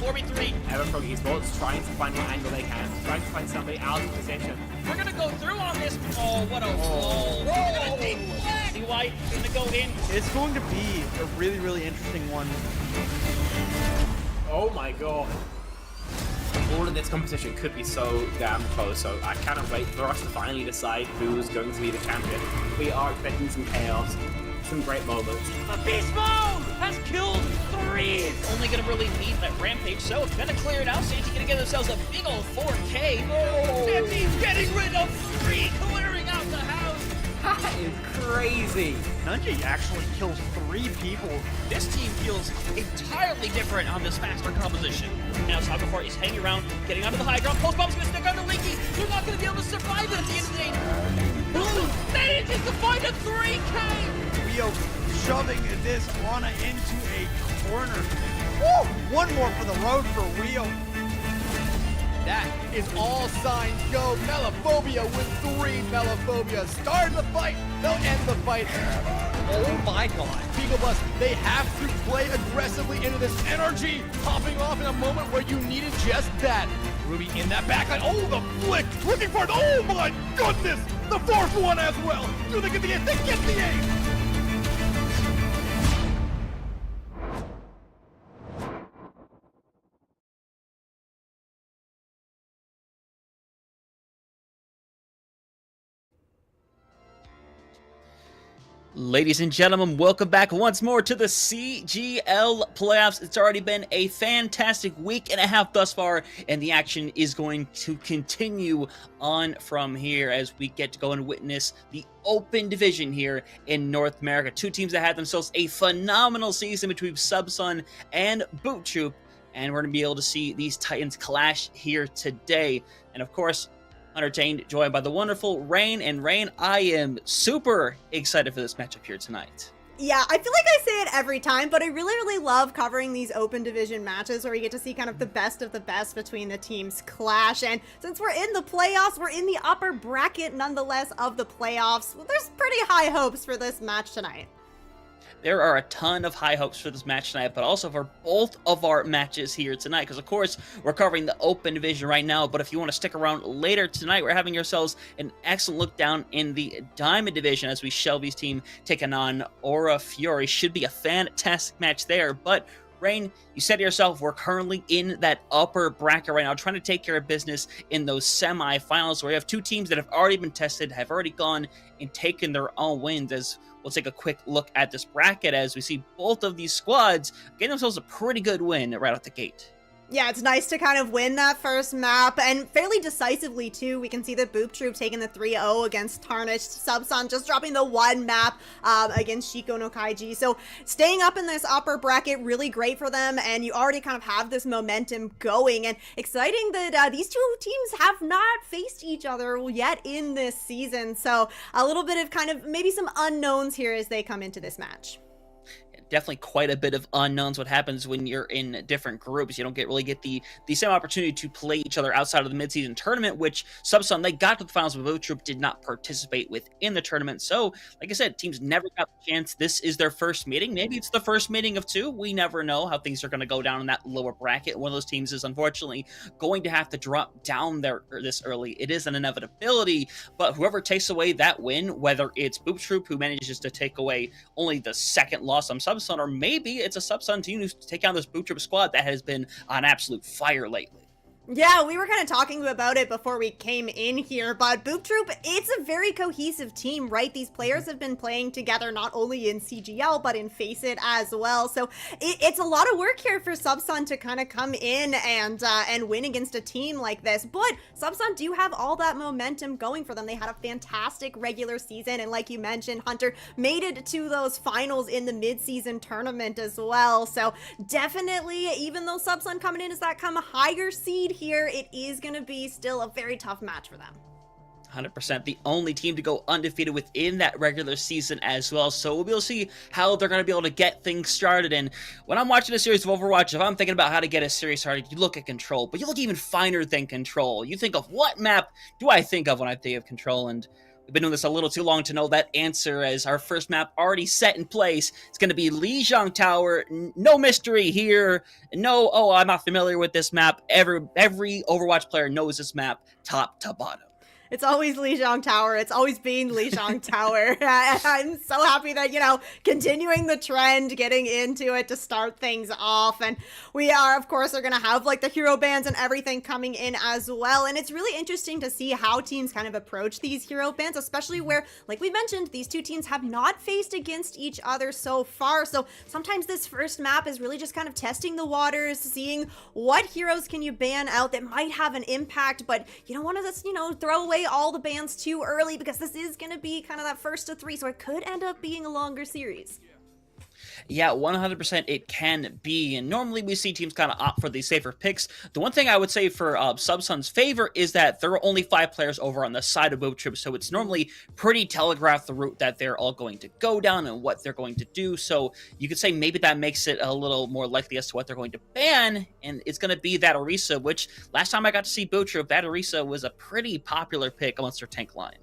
4v3. Everfrog Esports trying to find what angle they can, trying to find somebody out of position. We're gonna go through on this. Oh, what a roll. Whoa! Deep flag. White gonna go in. It's going to be a really, really interesting one. Oh my god. All of this competition could be so damn close, so I cannot wait for us to finally decide who's going to be the champion. We are expecting some chaos, some great moments. A beast mode has killed 3. Only gonna really need that rampage, so it's gonna clear it out. Sage gonna get themselves a big old 4K. Oh. That means getting rid of 3, clearing out the house. That is crazy. Nunji actually kills 3 people. This team feels entirely different on this faster composition. Now Sagafort is hanging around, getting onto the high ground. Post bomb's gonna stick on the Linky. They're not gonna be able to survive it at the end of the day. Manages to find a 3K. Rio shoving this Ana into a corner. Woo! One more for the road for Rio. That is all signs go. Melophobia with 3 Melophobia. Start the fight. They'll end the fight. Oh my god. Beagle Bus, they have to play aggressively into this energy. Popping off in a moment where you needed just that. Ruby in that backline. Oh, the flick. Looking for it. Oh my goodness. The 4th one as well. Do they get the ace? They get the ace. Ladies and gentlemen, welcome back once more to the CGL playoffs. It's already been a fantastic week and a half thus far, and the action is going to continue on from here as we get to go and witness the open division here in North America. 2 teams that had themselves a phenomenal season between Subsun and Boot Troop, and we're going to be able to see these Titans clash here today. And of course, entertained, joined by the wonderful Rain. And Rain, I am super excited for this matchup here tonight. Yeah, I feel like I say it every time, but I really, really love covering these open division matches where you get to see kind of the best between the teams clash. And since we're in the playoffs, we're in the upper bracket nonetheless of the playoffs. Well, there's pretty high hopes for this match tonight. There are a ton of high hopes for this match tonight, but also for both of our matches here tonight, because of course we're covering the open division right now, but if you want to stick around later tonight, we're having yourselves an excellent look down in the Diamond division as we Shelby's team taking on Aura Fury. Should be a fantastic match there, but Rain, you said to yourself, we're currently in that upper bracket right now, trying to take care of business in those semifinals where you have 2 teams that have already been tested, have already gone and taken their own wins. As we'll take a quick look at this bracket as we see both of these squads getting themselves a pretty good win right out the gate. Yeah, it's nice to kind of win that first map, and fairly decisively, too. We can see that Boop Troop taking the 3-0 against Tarnished. Subsun just dropping the 1 map against Shiko no Kaiji. So staying up in this upper bracket, really great for them, and you already kind of have this momentum going. And exciting that these 2 teams have not faced each other yet in this season. So a little bit of kind of maybe some unknowns here as they come into this match. Definitely quite a bit of unknowns what happens when you're in different groups. You don't really get the same opportunity to play each other outside of the midseason tournament, which Subsun, they got to the finals, but Boot Troop did not participate within the tournament. So, like I said, teams never got the chance. This is their first meeting. Maybe it's the first meeting of 2. We never know how things are going to go down in that lower bracket. One of those teams is unfortunately going to have to drop down there this early. It is an inevitability, but whoever takes away that win, whether it's Boot Troop who manages to take away only the 2nd loss on Subsun, or maybe it's a Subsun team who's take on this Boot Troop squad that has been on absolute fire lately. Yeah, we were kind of talking about it before we came in here, but Boop Troop, it's a very cohesive team, right? These players have been playing together not only in CGL, but in Face It as well. So it's a lot of work here for Subsun to kind of come in and win against a team like this. But Subsun do have all that momentum going for them. They had a fantastic regular season, and like you mentioned, Hunter made it to those finals in the mid-season tournament as well. So definitely, even though Subsun coming in as that come higher seed here, it is going to be still a very tough match for them. 100%, the only team to go undefeated within that regular season as well. So we'll be able to see how they're going to be able to get things started. And when I'm watching a series of Overwatch, if I'm thinking about how to get a series started, you look at Control, but you look even finer than Control. You think of, what map do I think of when I think of Control? And We've been doing this a little too long to know that answer, as our first map already set in place. It's going to be Lijiang Tower. No mystery here. No, oh, I'm not familiar with this map. Every Overwatch player knows this map top to bottom. It's always Lijiang Tower. It's always been Lijiang Tower. I'm so happy that, you know, continuing the trend, getting into it to start things off. And we are, of course, are going to have like the hero bans and everything coming in as well. And it's really interesting to see how teams kind of approach these hero bans, especially where, like we mentioned, these two teams have not faced against each other so far. So sometimes this first map is really just kind of testing the waters, seeing what heroes can you ban out that might have an impact, but you don't want to just, you know, throw away all the bans too early, because this is going to be kind of that first to 3, so it could end up being a longer series. Yeah, 100% it can be, and normally we see teams kind of opt for these safer picks. The one thing I would say for Subsun's favor is that there are only 5 players over on the side of Boop Troop, so it's normally pretty telegraphed the route that they're all going to go down and what they're going to do, so you could say maybe that makes it a little more likely as to what they're going to ban, and it's going to be that Orisa, which last time I got to see Boop Troop, that Orisa was a pretty popular pick amongst their tank line.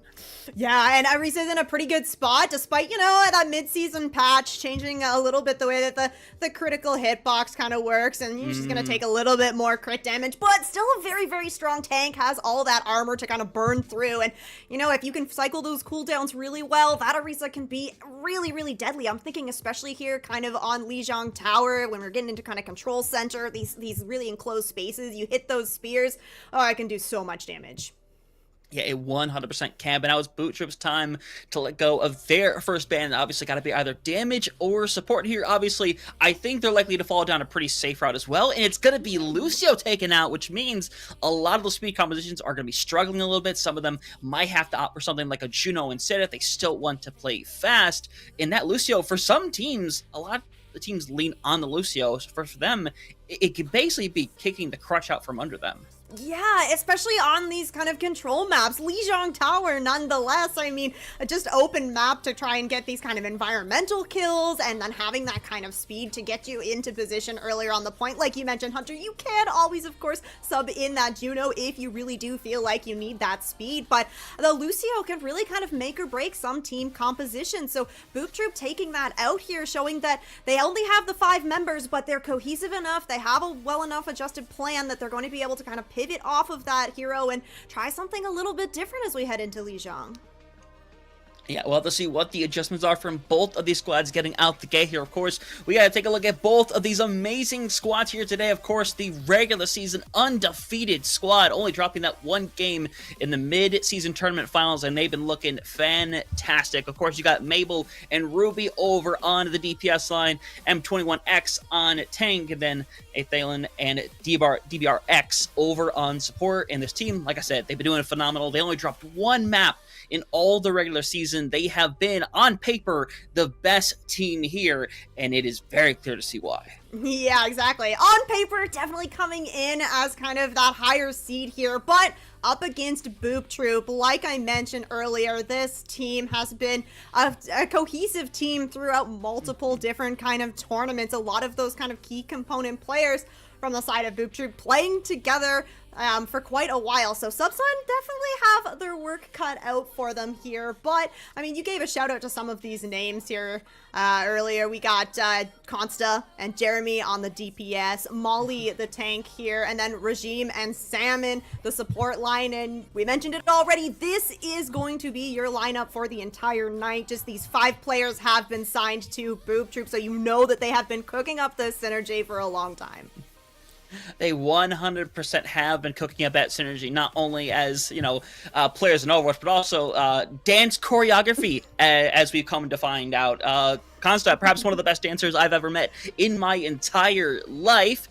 Yeah, and Arisa's in a pretty good spot, despite, you know, that mid-season patch changing a little bit the way that the critical hitbox kind of works, and she's going to take a little bit more crit damage, but still a very, very strong tank, has all that armor to kind of burn through, and, you know, if you can cycle those cooldowns really well, that Arisa can be really, really deadly. I'm thinking especially here kind of on Lijiang Tower, when we're getting into kind of control center, these really enclosed spaces, you hit those spears, oh, it can do so much damage. Yeah, it 100% can, but now it's Boot Troop's time to let go of their first ban. Obviously, got to be either damage or support here. Obviously, I think they're likely to fall down a pretty safe route as well, and it's going to be Lucio taken out, which means a lot of those speed compositions are going to be struggling a little bit. Some of them might have to opt for something like a Juno instead if they still want to play fast. And that Lucio, for some teams, a lot of the teams lean on the Lucio. So for them, it could basically be kicking the crutch out from under them. Yeah, especially on these kind of control maps. Lijiang Tower, nonetheless, I mean, just open map to try and get these kind of environmental kills, and then having that kind of speed to get you into position earlier on the point. Like you mentioned, Hunter, you can always, of course, sub in that Juno if you really do feel like you need that speed, but the Lucio can really kind of make or break some team composition. So Boop Troop taking that out here, showing that they only have the 5 members, but they're cohesive enough, they have a well enough adjusted plan that they're going to be able to kind of pivot off of that hero and try something a little bit different as we head into Lijiang. Yeah, we'll have to see what the adjustments are from both of these squads getting out the gate here. Of course, we got to take a look at both of these amazing squads here today. Of course, the regular season undefeated squad, only dropping that 1 game in the mid-season tournament finals, and they've been looking fantastic. Of course, you got Mabel and Ruby over on the DPS line, M21X on tank, and then Athalen and DBRX over on support. And this team, like I said, they've been doing phenomenal. They only dropped 1 map in all the regular season. They have been, on paper, the best team here, and it is very clear to see why. Yeah, exactly. On paper, definitely coming in as kind of that higher seed here, but up against Boop Troop, like I mentioned earlier, this team has been a cohesive team throughout multiple different kind of tournaments. A lot of those kind of key component players from the side of Boop Troop playing together for quite a while. So Subsun definitely have their work cut out for them here. But, I mean, you gave a shout out to some of these names here earlier. We got Consta and Jeremy on the DPS, Molly the tank here, and then Regime and Salmon the support line. And we mentioned it already, this is going to be your lineup for the entire night. Just these 5 players have been signed to Boop Troop, so you know that they have been cooking up this synergy for a long time. They 100% have been cooking up that synergy, not only as, you know, players in Overwatch, but also dance choreography, as we've come to find out. Consta, perhaps one of the best dancers I've ever met in my entire life.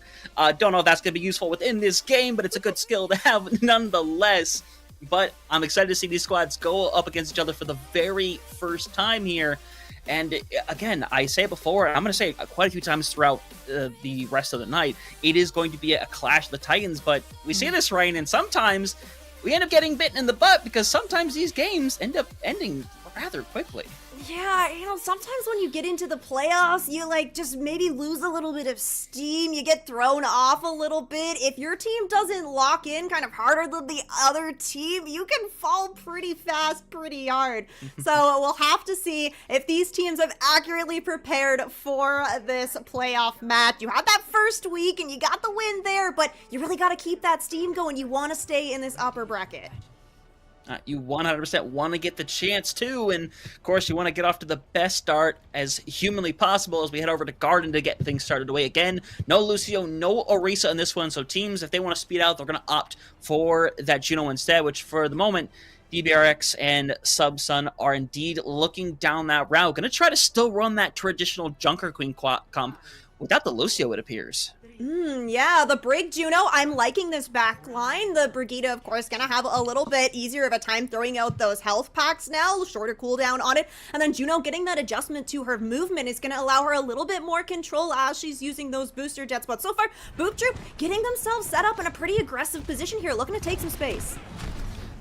Don't know if that's going to be useful within this game, but it's a good skill to have nonetheless. But I'm excited to see these squads go up against each other for the very first time here. And again, I say it before, and I'm going to say it quite a few times throughout the rest of the night, it is going to be a clash of the Titans, but we see this, Ryan, and sometimes we end up getting bitten in the butt because sometimes these games end up ending rather quickly. Yeah, you know, sometimes when you get into the playoffs, you like just maybe lose a little bit of steam. You get thrown off a little bit. If your team doesn't lock in kind of harder than the other team, you can fall pretty fast, pretty hard. So we'll have to see if these teams have accurately prepared for this playoff match. You had that first week and you got the win there, but you really got to keep that steam going. You want to stay in this upper bracket. You 100% want to get the chance too, and of course you want to get off to the best start as humanly possible as we head over to Garden to get things started away again. No Lucio, no Orisa in this one, so teams, if they want to speed out, they're going to opt for that Juno instead, which for the moment, DBRX and Subsun are indeed looking down that route. Going to try to still run that traditional Junker Queen comp without the Lucio, it appears. Yeah, the Brig Juno, I'm liking this back line. The Brigitte, of course, gonna have a little bit easier of a time throwing out those health packs now, shorter cooldown on it. And then Juno getting that adjustment to her movement is gonna allow her a little bit more control as she's using those booster jets. But so far, Boop Troop getting themselves set up in a pretty aggressive position here, looking to take some space.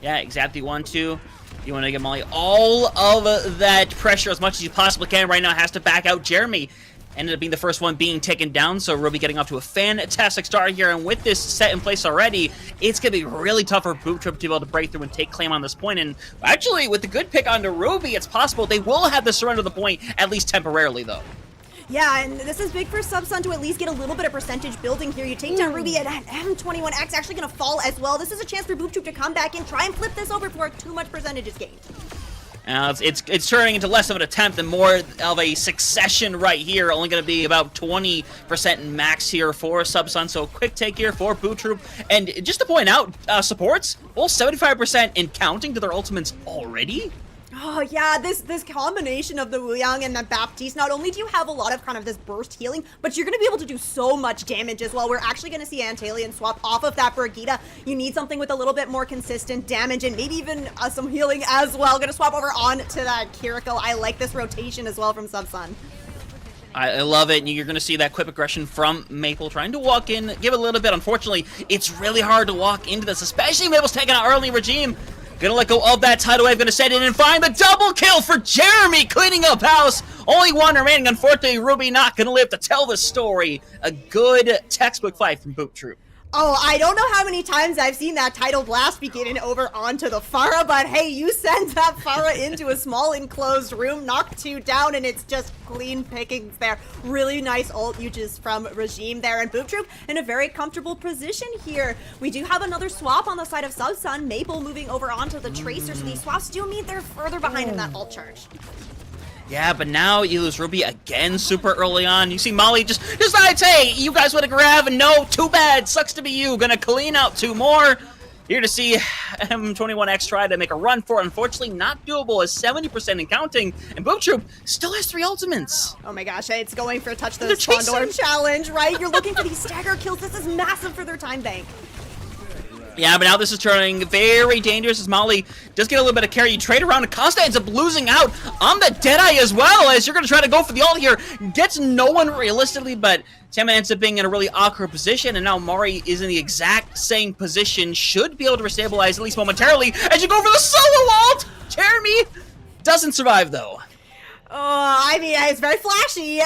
Yeah, exactly. 1-2. You want to give Molly all of that pressure as much as you possibly can. Right now has to back out. Jeremy ended up being the first one being taken down, so Ruby getting off to a fantastic start here, and with this set in place already, it's going to be really tough for Boop Troop to be able to break through and take claim on this point, and actually, with the good pick onto Ruby, it's possible they will have to surrender the point, at least temporarily, though. Yeah, and this is big for Subsun to at least get a little bit of percentage building here. You take down Ruby, and M21X actually going to fall as well. This is a chance for Boop Troop to come back and try and flip this over before too much percentage is gained. It's turning into less of an attempt and more of a succession right here. Only going to be about 20% max here for Subsun. So quick take here for Boop Troop. And just to point out, supports, well, 75% in counting to their ultimates already. Oh yeah, this combination of the Wuyang and the Baptiste, not only do you have a lot of kind of this burst healing, but you're going to be able to do so much damage as well. We're actually going to see Antalion swap off of that Brigitte. You need something with a little bit more consistent damage and maybe even some healing as well. Going to swap over on to that Kiriko. I like this rotation as well from Subsun. I love it. You're going to see that quick aggression from Maple trying to walk in, give it a little bit. Unfortunately, it's really hard to walk into this, especially Maple's taking out early regime. Gonna let go of that tidal wave, gonna set in and find the double kill for Jeremy, cleaning up house. Only one remaining. Unfortunately, Ruby not gonna live to tell the story. A good textbook fight from Boop Troop. Oh, I don't know how many times I've seen that tidal blast be given over onto the Pharah, but hey, you send that Pharah into a small enclosed room, knock 2 down, and it's just clean pickings there. Really nice ult uses from Regime there, and Boop Troop in a very comfortable position here. We do have another swap on the side of Subsun, Maple moving over onto the Tracer, so these swaps do mean they're further behind in that ult charge. Yeah, but now you lose Ruby again super early on. You see Molly just decides, hey, you guys want to grab? No, too bad. Sucks to be you. Gonna clean out 2 more. Here to see M21X try to make a run for it. Unfortunately, not doable as 70% in counting. And Boop Troop still has 3 ultimates. Oh my gosh, it's going for a touch the Condor challenge, right? You're looking for these stagger kills. This is massive for their time bank. Yeah, but now this is turning very dangerous as Molly does get a little bit of carry. You trade around, and Costa ends up losing out on the Deadeye as well, as you're going to try to go for the ult here. Gets no one realistically, but Tama ends up being in a really awkward position, and now Mari is in the exact same position. Should be able to restabilize, at least momentarily, as you go for the solo ult! Jeremy doesn't survive, though. I mean, it's very flashy.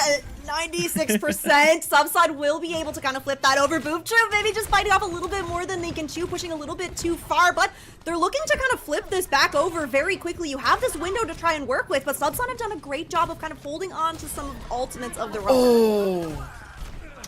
96%. Subsun will be able to kind of flip that over. Boop Troop maybe just biting off a little bit more than they can chew, pushing a little bit too far, but they're looking to kind of flip this back over very quickly. You have this window to try and work with, but Subsun have done a great job of kind of holding on to some of the ultimates of the run. Oh.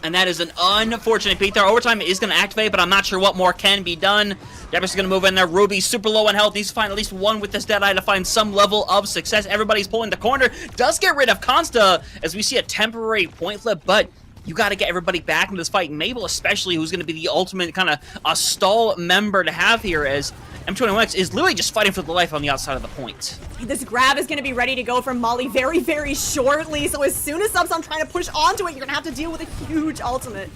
And that is an unfortunate beat there. Overtime is going to activate, but I'm not sure what more can be done. Debris is going to move in there. Ruby super low on health. Needs to find at least one with this Deadeye to find some level of success. Everybody's pulling the corner. Does get rid of Consta as we see a temporary point flip, but you got to get everybody back into this fight. Mabel especially, who's going to be the ultimate kind of a stall member to have here, as M21X is literally just fighting for the life on the outside of the point. This grab is going to be ready to go from Molly very, very shortly. So as soon as Subsun trying to push onto it, you're going to have to deal with a huge ultimate.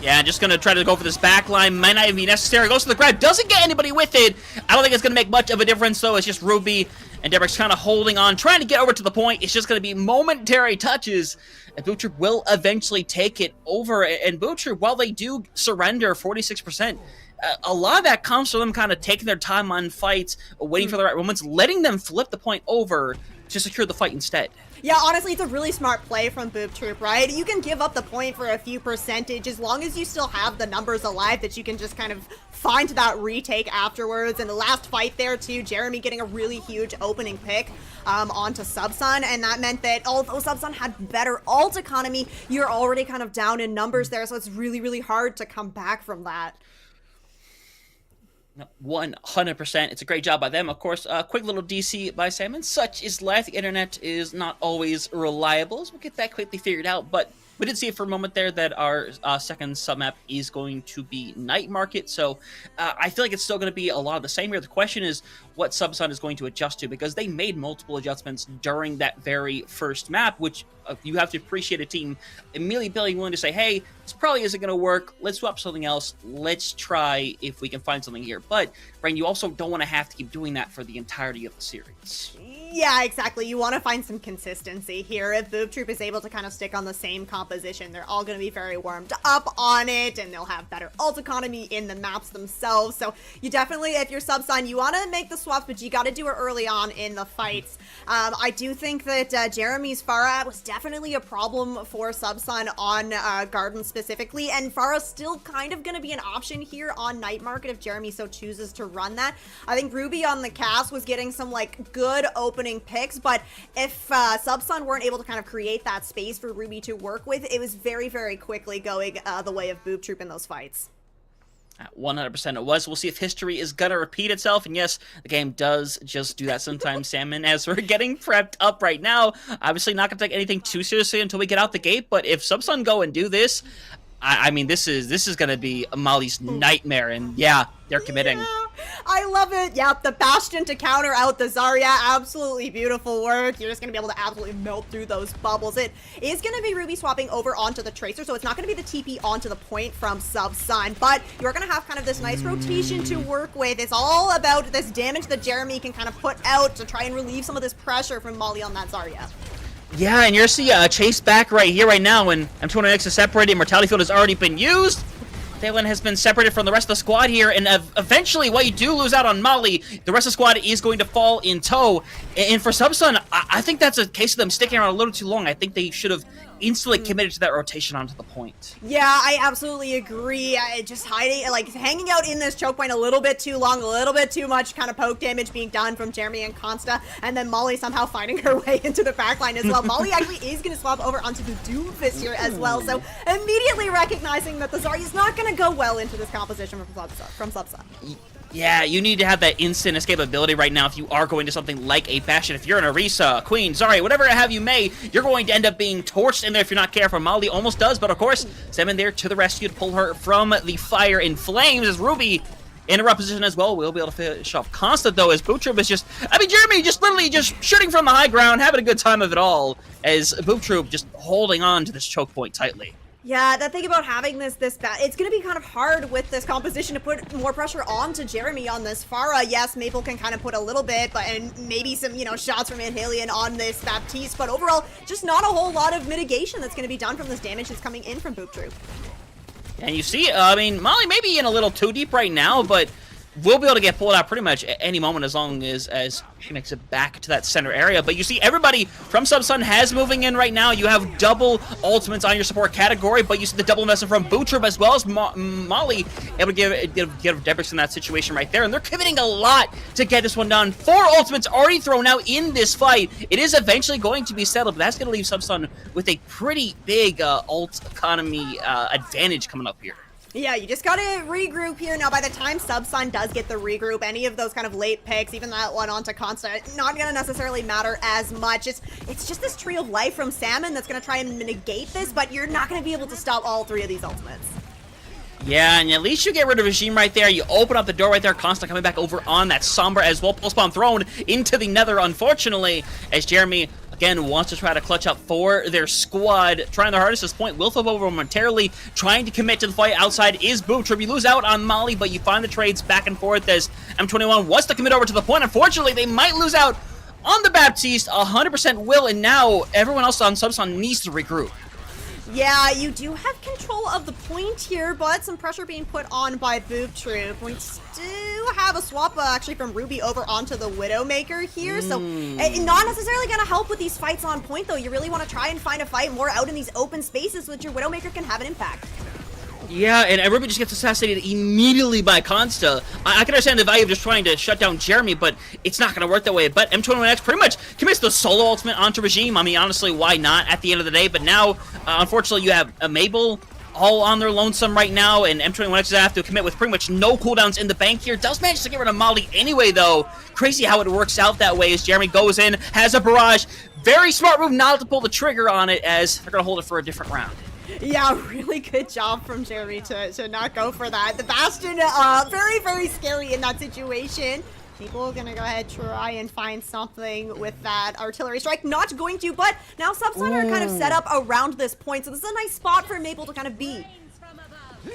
Yeah, just going to try to go for this back line. Might not even be necessary. Goes for the grab. Doesn't get anybody with it. I don't think it's going to make much of a difference, though. It's just Ruby and Derek's kind of holding on, trying to get over to the point. It's just going to be momentary touches. And Boop Troop will eventually take it over. And Boop Troop, while they do surrender 46%, a lot of that comes from them kind of taking their time on fights, waiting for the right moments, letting them flip the point over. to secure the fight instead. Yeah, honestly, it's a really smart play from Boop Troop, right? You can give up the point for a few percentage as long as you still have the numbers alive that you can just kind of find that retake afterwards. And the last fight there, too, Jeremy getting a really huge opening pick onto Subsun, and that meant that although Subsun had better ult economy, you're already kind of down in numbers there, so it's really, really hard to come back from that. 100%. It's a great job by them. Of course, quick little DC by Salmon. Such is life. The internet is not always reliable, so we'll get that quickly figured out. But we did see it for a moment there that our second submap is going to be Night Market. So I feel like it's still going to be a lot of the same here. The question is what Subsun is going to adjust to, because they made multiple adjustments during that very first map, which you have to appreciate a team immediately being willing to say, hey, this probably isn't going to work. Let's swap something else. Let's try if we can find something here. But, Brian, you also don't want to have to keep doing that for the entirety of the series. Yeah, exactly. You want to find some consistency here. If Boop Troop is able to kind of stick on the same composition, they're all going to be very warmed up on it, and they'll have better ult economy in the maps themselves. So you definitely, if you're Subsun, you want to make the swaps, but you got to do it early on in the fights. I do think that Jeremy's Pharah was definitely a problem for Subsun on Garden specifically, and Pharah's still kind of going to be an option here on Night Market if Jeremy so chooses to run that. I think Ruby on the cast was getting some like good opening picks, but if Subsun weren't able to kind of create that space for Ruby to work with, it was very, very quickly going the way of Boop Troop in those fights. 100% it was. We'll see if history is gonna repeat itself, and yes, the game does just do that sometimes, Salmon, as we're getting prepped up right now. Obviously not gonna take anything too seriously until we get out the gate, but if Subsun go and do this, I mean, this is gonna be Molly's nightmare, and yeah, they're committing. Yeah, I love it. Yep, the Bastion to counter out the Zarya. Absolutely beautiful work. You're just going to be able to absolutely melt through those bubbles. It is going to be Ruby swapping over onto the Tracer, so it's not going to be the TP onto the point from Subsun, but you're going to have kind of this nice rotation to work with. It's all about this damage that Jeremy can kind of put out to try and relieve some of this pressure from Molly on that Zarya. Yeah, and you're seeing a chase back right here, right now, when M209X is separated. Mortality Field has already been used. Thalen has been separated from the rest of the squad here, and eventually, while you do lose out on Molly, the rest of the squad is going to fall in tow. And for Subsun, I think that's a case of them sticking around a little too long. I think they should have instantly committed to that rotation onto the point. Yeah, I absolutely agree. Just hiding, like hanging out in this choke point a little bit too long, a little bit too much kind of poke damage being done from Jeremy and Consta, and then Molly somehow finding her way into the backline as well. Molly actually is going to swap over onto the Doomfist here as well, so immediately recognizing that the Zarya is not going to go well into this composition from Subsun. Yeah, you need to have that instant escapability right now if you are going to something like a Bastion. If you're an Orisa, Queen, Zarya, whatever have you may, you're going to end up being torched in there if you're not careful. Molly almost does, but of course, Salmon there to the rescue to pull her from the fire in flames as Ruby in a rough position as well. We'll be able to finish off Constant, though, as Boop Troop is just, I mean, Jeremy just literally just shooting from the high ground, having a good time of it all, as Boop Troop just holding on to this choke point tightly. Yeah, the thing about having it's going to be kind of hard with this composition to put more pressure onto Jeremy on this Pharah. Yes, Maple can kind of put a little bit, and maybe some, shots from Anhelion on this Baptiste, but overall, just not a whole lot of mitigation that's going to be done from this damage that's coming in from Boop Troop. And you see, I mean, Molly may be in a little too deep right now, but we'll be able to get pulled out pretty much at any moment as long as she makes it back to that center area. But you see everybody from Subsun has moving in right now. You have double ultimates on your support category, but you see the double investment from Boop Troop as well as Molly able to give Debrix in that situation right there. And they're committing a lot to get this one done. 4 ultimates already thrown out in this fight. It is eventually going to be settled, but that's going to leave Subsun with a pretty big ult economy advantage coming up here. Yeah, you just gotta regroup here. Now, by the time Subsun does get the regroup, any of those kind of late picks, even that one onto Constant, not gonna necessarily matter as much. It's just this tree of life from Salmon that's gonna try and negate this, but you're not gonna be able to stop all 3 of these ultimates. Yeah, and at least you get rid of Regime right there. You open up the door right there. Constant coming back over on that Sombra as well. Pulse Bomb thrown into the Nether, unfortunately, as Jeremy again wants to try to clutch up for their squad. Trying their hardest at this point. Will flip over momentarily. Trying to commit to the fight outside is Boop Troop. You lose out on Molly, but you find the trades back and forth as M21 wants to commit over to the point. Unfortunately, they might lose out on the Baptiste. 100% will, and now everyone else on Subsun needs to regroup. Yeah, you do have control of the point here, but some pressure being put on by Boop Troop. We do have a swap actually from Ruby over onto the Widowmaker here, so not necessarily going to help with these fights on point, though. You really want to try and find a fight more out in these open spaces so that your Widowmaker can have an impact. Yeah, and Ruby just gets assassinated immediately by Consta. I can understand the value of just trying to shut down Jeremy, but it's not going to work that way. But M21X pretty much commits the solo ultimate onto Regime. I mean, honestly, why not at the end of the day? But now, unfortunately, you have a Mabel all on their lonesome right now, and M21X is have to commit with pretty much no cooldowns in the bank here. Does manage to get rid of Molly anyway, though. Crazy how it works out that way as Jeremy goes in, has a barrage. Very smart move not to pull the trigger on it, as they're going to hold it for a different round. Yeah, really good job from Jeremy to not go for that. The Bastion, very, very scary in that situation. People are gonna go ahead try and find something with that artillery strike. Not going to, but now Subsun are kind of set up around this point, so this is a nice spot for Maple to kind of be.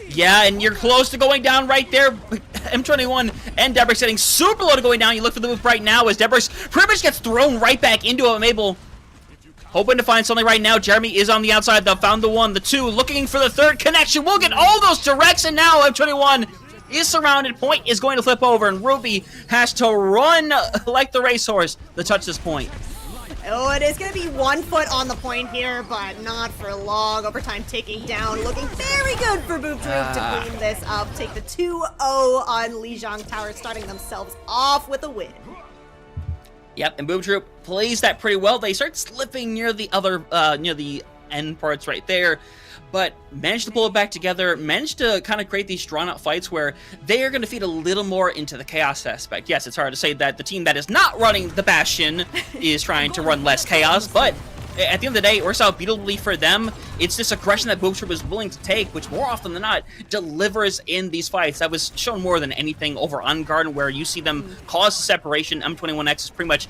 Yeah, and you're close to going down right there. M21 and Debrix getting super low to going down. You look for the move right now as Debrix pretty much gets thrown right back into a Mabel. Hoping to find something right now. Jeremy is on the outside, though. Found the 1, the 2, looking for the 3rd connection. We'll get all those directs, and now M21 is surrounded. Point is going to flip over, and Ruby has to run like the racehorse to touch this point. Oh, it is going to be 1 foot on the point here, but not for long. Overtime ticking down. Looking very good for Boop Troop to clean this up. Take the 2-0 on Lijiang Tower, starting themselves off with a win. Yep, and Boop Troop plays that pretty well. They start slipping near the other, near the end parts right there, but managed to pull it back together, managed to kind of create these drawn-out fights where they are going to feed a little more into the chaos aspect. Yes, it's hard to say that the team that is not running the Bastion is trying to run less chaos, but at the end of the day, it works out beautifully for them. It's this aggression that Boop Troop is willing to take, which more often than not delivers in these fights. That was shown more than anything over on Garden, where you see them cause the separation. M21X is pretty much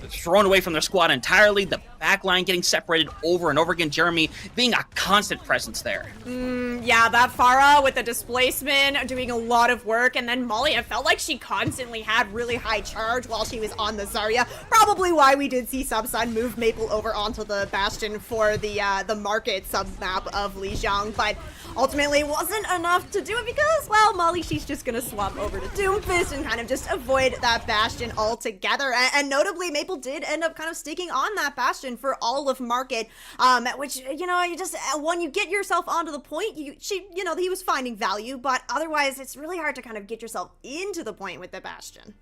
thrown away from their squad entirely. The backline getting separated over and over again. Jeremy being a constant presence there. Yeah, that Pharah with the displacement doing a lot of work, and then Molly, it felt like she constantly had really high charge while she was on the Zarya. Probably why we did see Subsun move Maple over onto the Bastion for the market sub-map of Lijiang, but ultimately it wasn't enough to do it because, well, Molly, she's just gonna swap over to Doomfist and kind of just avoid that Bastion altogether. And notably, Maple did end up kind of sticking on that Bastion for all of market, which, you know, you just, when you get yourself onto the point, he was finding value, but otherwise it's really hard to kind of get yourself into the point with the Bastion.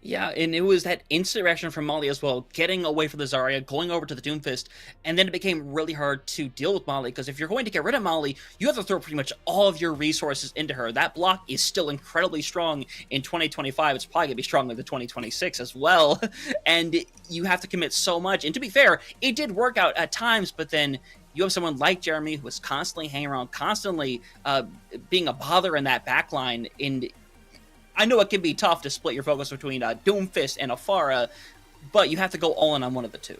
Yeah, and it was that instant reaction from Molly as well, getting away from the Zarya, going over to the Doomfist, and then it became really hard to deal with Molly, because if you're going to get rid of Molly, you have to throw pretty much all of your resources into her. That block is still incredibly strong in 2025. It's probably going to be stronger in 2026 as well, and you have to commit so much. And to be fair, it did work out at times, but then you have someone like Jeremy who was constantly hanging around, constantly being a bother in that backline, and I know it can be tough to split your focus between Doomfist and Pharah, but you have to go all in on one of the two.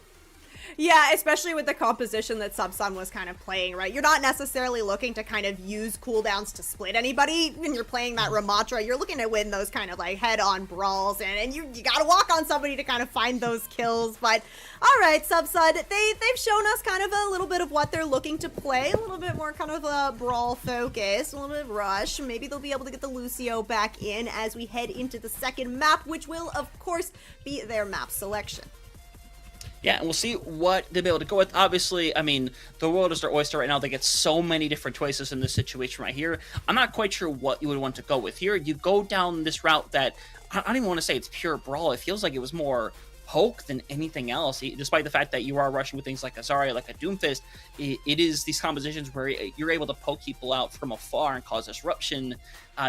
Yeah, especially with the composition that Subsun was kind of playing, right? You're not necessarily looking to kind of use cooldowns to split anybody. When you're playing that Ramatra, you're looking to win those kind of like head-on brawls, and you gotta walk on somebody to kind of find those kills. But all right, Subsun, they've shown us kind of a little bit of what they're looking to play, a little bit more kind of a brawl focus, a little bit of rush. Maybe they'll be able to get the Lucio back in as we head into the second map, which will, of course, be their map selection. Yeah, and we'll see what they'll be able to go with. Obviously, I mean, the world is their oyster right now. They get so many different choices in this situation right here. I'm not quite sure what you would want to go with here. You go down this route that, I don't even want to say it's pure brawl. It feels like it was more poke than anything else, despite the fact that you are rushing with things like a Zarya, like a Doomfist. It is these compositions where you're able to poke people out from afar and cause disruption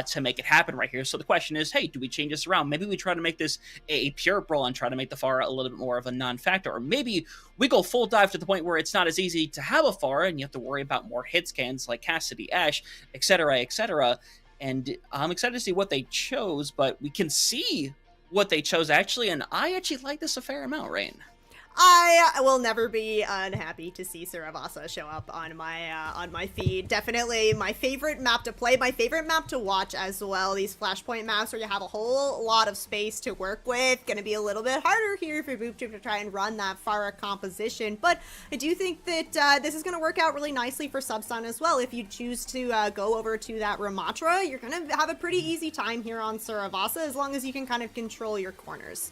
to make it happen right here. So the question is, hey, do we change this around? Maybe we try to make this a pure brawl and try to make the Pharah a little bit more of a non-factor, or maybe we go full dive to the point where it's not as easy to have a Pharah and you have to worry about more hit scans like Cassidy, Ashe, etc., etc. And I'm excited to see what they chose, but we can see what they chose actually, and I actually like this a fair amount, Rain. I will never be unhappy to see Saravasa show up on my feed. Definitely my favorite map to play, my favorite map to watch as well. These Flashpoint maps where you have a whole lot of space to work with. Gonna be a little bit harder here for BoopTube to try and run that Pharah composition, but I do think that this is gonna work out really nicely for Subsun as well. If you choose to go over to that Ramatra, you're gonna have a pretty easy time here on Saravasa as long as you can kind of control your corners.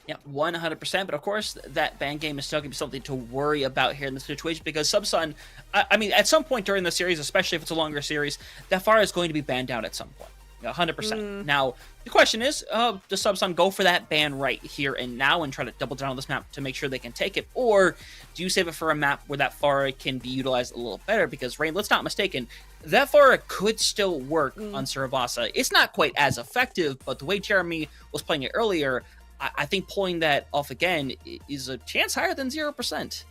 Yeah, 100%. But of course, that ban game is still going to be something to worry about here in this situation because Subsun, I mean, at some point during the series, especially if it's a longer series, that Pharah is going to be banned out at some point. 100%. Now, the question is, does Subsun go for that ban right here and now and try to double down on this map to make sure they can take it? Or do you save it for a map where that Pharah can be utilized a little better? Because, Rain, let's not mistaken, that Pharah could still work on Saravasa. It's not quite as effective, but the way Jeremy was playing it earlier, I think pulling that off again is a chance higher than 0%.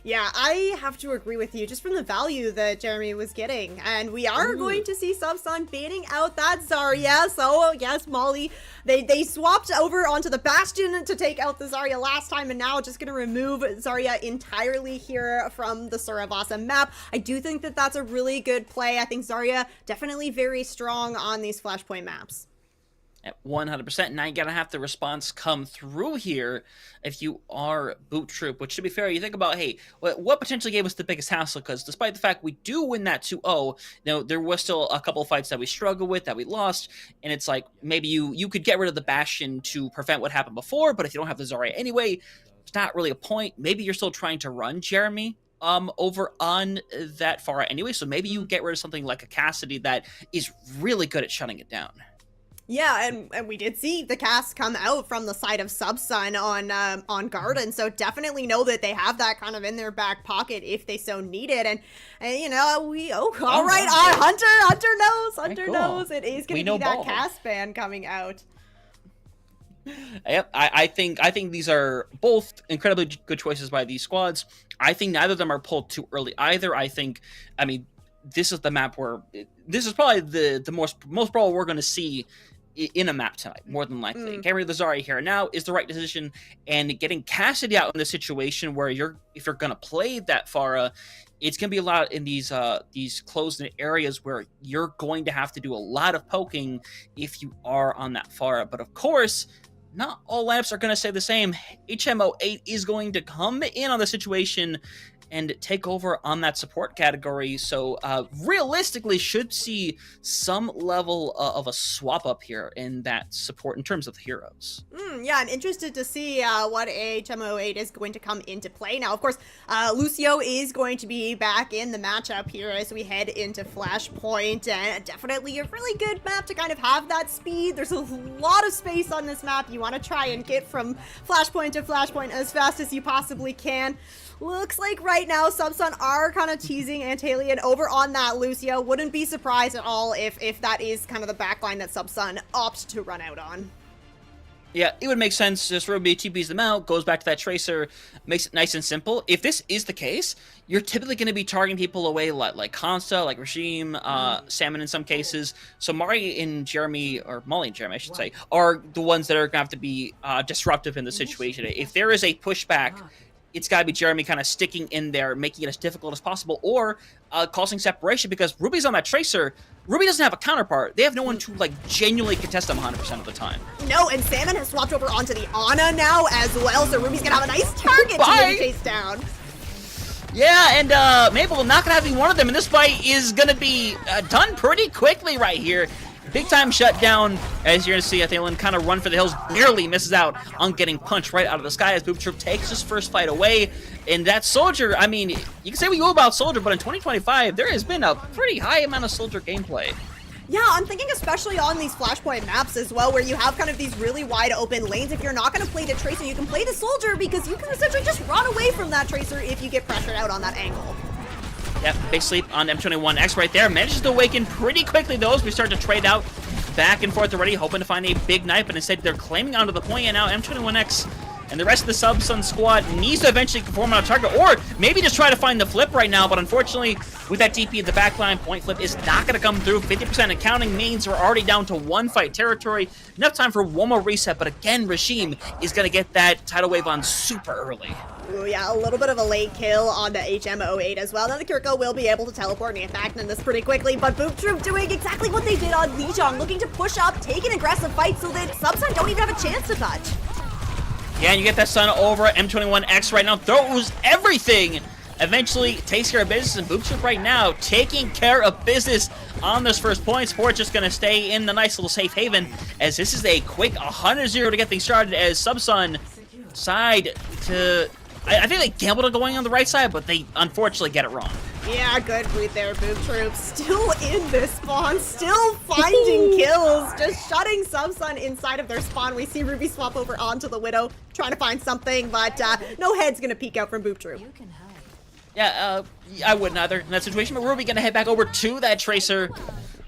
Yeah, I have to agree with you just from the value that Jeremy was getting. And we are going to see Subsun banning out that Zarya. So, yes, Molly, they swapped over onto the Bastion to take out the Zarya last time, and now just going to remove Zarya entirely here from the Saravasa map. I do think that that's a really good play. I think Zarya definitely very strong on these Flashpoint maps. At 100%. Now you gotta have the response come through here if you are Boot Troop, which to be fair, you think about, hey, what potentially gave us the biggest hassle? Because despite the fact we do win that 2-0, there was still a couple of fights that we struggled with, that we lost, and it's like, maybe you could get rid of the Bastion to prevent what happened before, but if you don't have the Zarya anyway, it's not really a point. Maybe you're still trying to run Jeremy over on that Pharah anyway, so maybe you get rid of something like a Cassidy that is really good at shutting it down. Yeah, and we did see the cast come out from the side of Subsun on Garden, so definitely know that they have that kind of in their back pocket if they so need it. And you know, all right, Hunter knows it is going to be that cast ban coming out. Yep, I think these are both incredibly good choices by these squads. I think neither of them are pulled too early either. I mean, this is the map where this is probably the most probable we're going to see in a map tonight, more than likely. Getting rid of the Zarya here now is the right decision, and getting Cassidy out in the situation where if you're going to play that Pharah, it's going to be a lot in these closed areas where you're going to have to do a lot of poking if you are on that Pharah. But of course, not all lineups are going to stay the same. HMO8 is going to come in on the situation and take over on that support category, so realistically should see some level of a swap up here in that support in terms of the heroes. Yeah, I'm interested to see what HMO8 is going to come into play. Now, of course, Lucio is going to be back in the matchup here as we head into Flashpoint, and definitely a really good map to kind of have that speed. There's a lot of space on this map. You want to try and get from Flashpoint to Flashpoint as fast as you possibly can. Looks like right now Subsun are kind of teasing Antalion over on that Lucio. Wouldn't be surprised at all if that is kind of the backline that Subsun opts to run out on. Yeah, it would make sense. Just Ruby TPs them out, goes back to that Tracer, makes it nice and simple. If this is the case, you're typically going to be targeting people away like Consta, like Regime, Salmon in some cases. So Mari and Jeremy, or Molly and Jeremy, I should say, are the ones that are going to have to be disruptive in the situation. If there is a pushback, it's got to be Jeremy kind of sticking in there, making it as difficult as possible, or causing separation, because Ruby's on that Tracer. Ruby doesn't have a counterpart. They have no one to, like, genuinely contest them 100% of the time. No, and Salmon has swapped over onto the Ana now as well, so Ruby's going to have a nice target to get chased down. Yeah, and Mabel not going to have any one of them, and this fight is going to be done pretty quickly right here. Big time shutdown, as you're going to see Athalion kind of run for the hills, nearly misses out on getting punched right out of the sky as Boop Troop takes his first fight away. And that Soldier, I mean, you can say what you will about Soldier, but in 2025, there has been a pretty high amount of Soldier gameplay. Yeah, I'm thinking especially on these Flashpoint maps as well, where you have kind of these really wide open lanes. If you're not going to play the Tracer, you can play the Soldier, because you can essentially just run away from that Tracer if you get pressured out on that angle. Yep, big sleep on M21X right there. Manages to awaken pretty quickly, though, as we start to trade out back and forth already, hoping to find a big knife, but instead they're claiming onto the point, and now M21X and the rest of the Subsun squad needs to eventually conform on a target, or maybe just try to find the flip right now, but unfortunately, with that DP at the backline, point flip is not going to come through. 50% and counting means we're already down to 1 fight territory. Enough time for one more reset, but again, Regime is going to get that tidal wave on super early. Ooh, yeah, a little bit of a late kill on the HM08 as well. Now the Kiriko will be able to teleport and get back in this pretty quickly, but Boop Troop doing exactly what they did on Lijiang, looking to push up, take an aggressive fight so that Subsun don't even have a chance to touch. Yeah, and you get that stun over M21X right now, throws everything. Eventually takes care of business, and Boop Troop right now taking care of business on this first point. Sport just going to stay in the nice little safe haven, as this is a quick 100-0 to get things started, as Subsun decide to... I think they gambled on going on the right side, but they unfortunately get it wrong. Yeah, good read there, Boop Troop. Still in this spawn, still finding kills, just shutting Subsun inside of their spawn. We see Ruby swap over onto the Widow, trying to find something, but no head's gonna peek out from Boop Troop. Yeah, I wouldn't either in that situation, but Ruby gonna head back over to that Tracer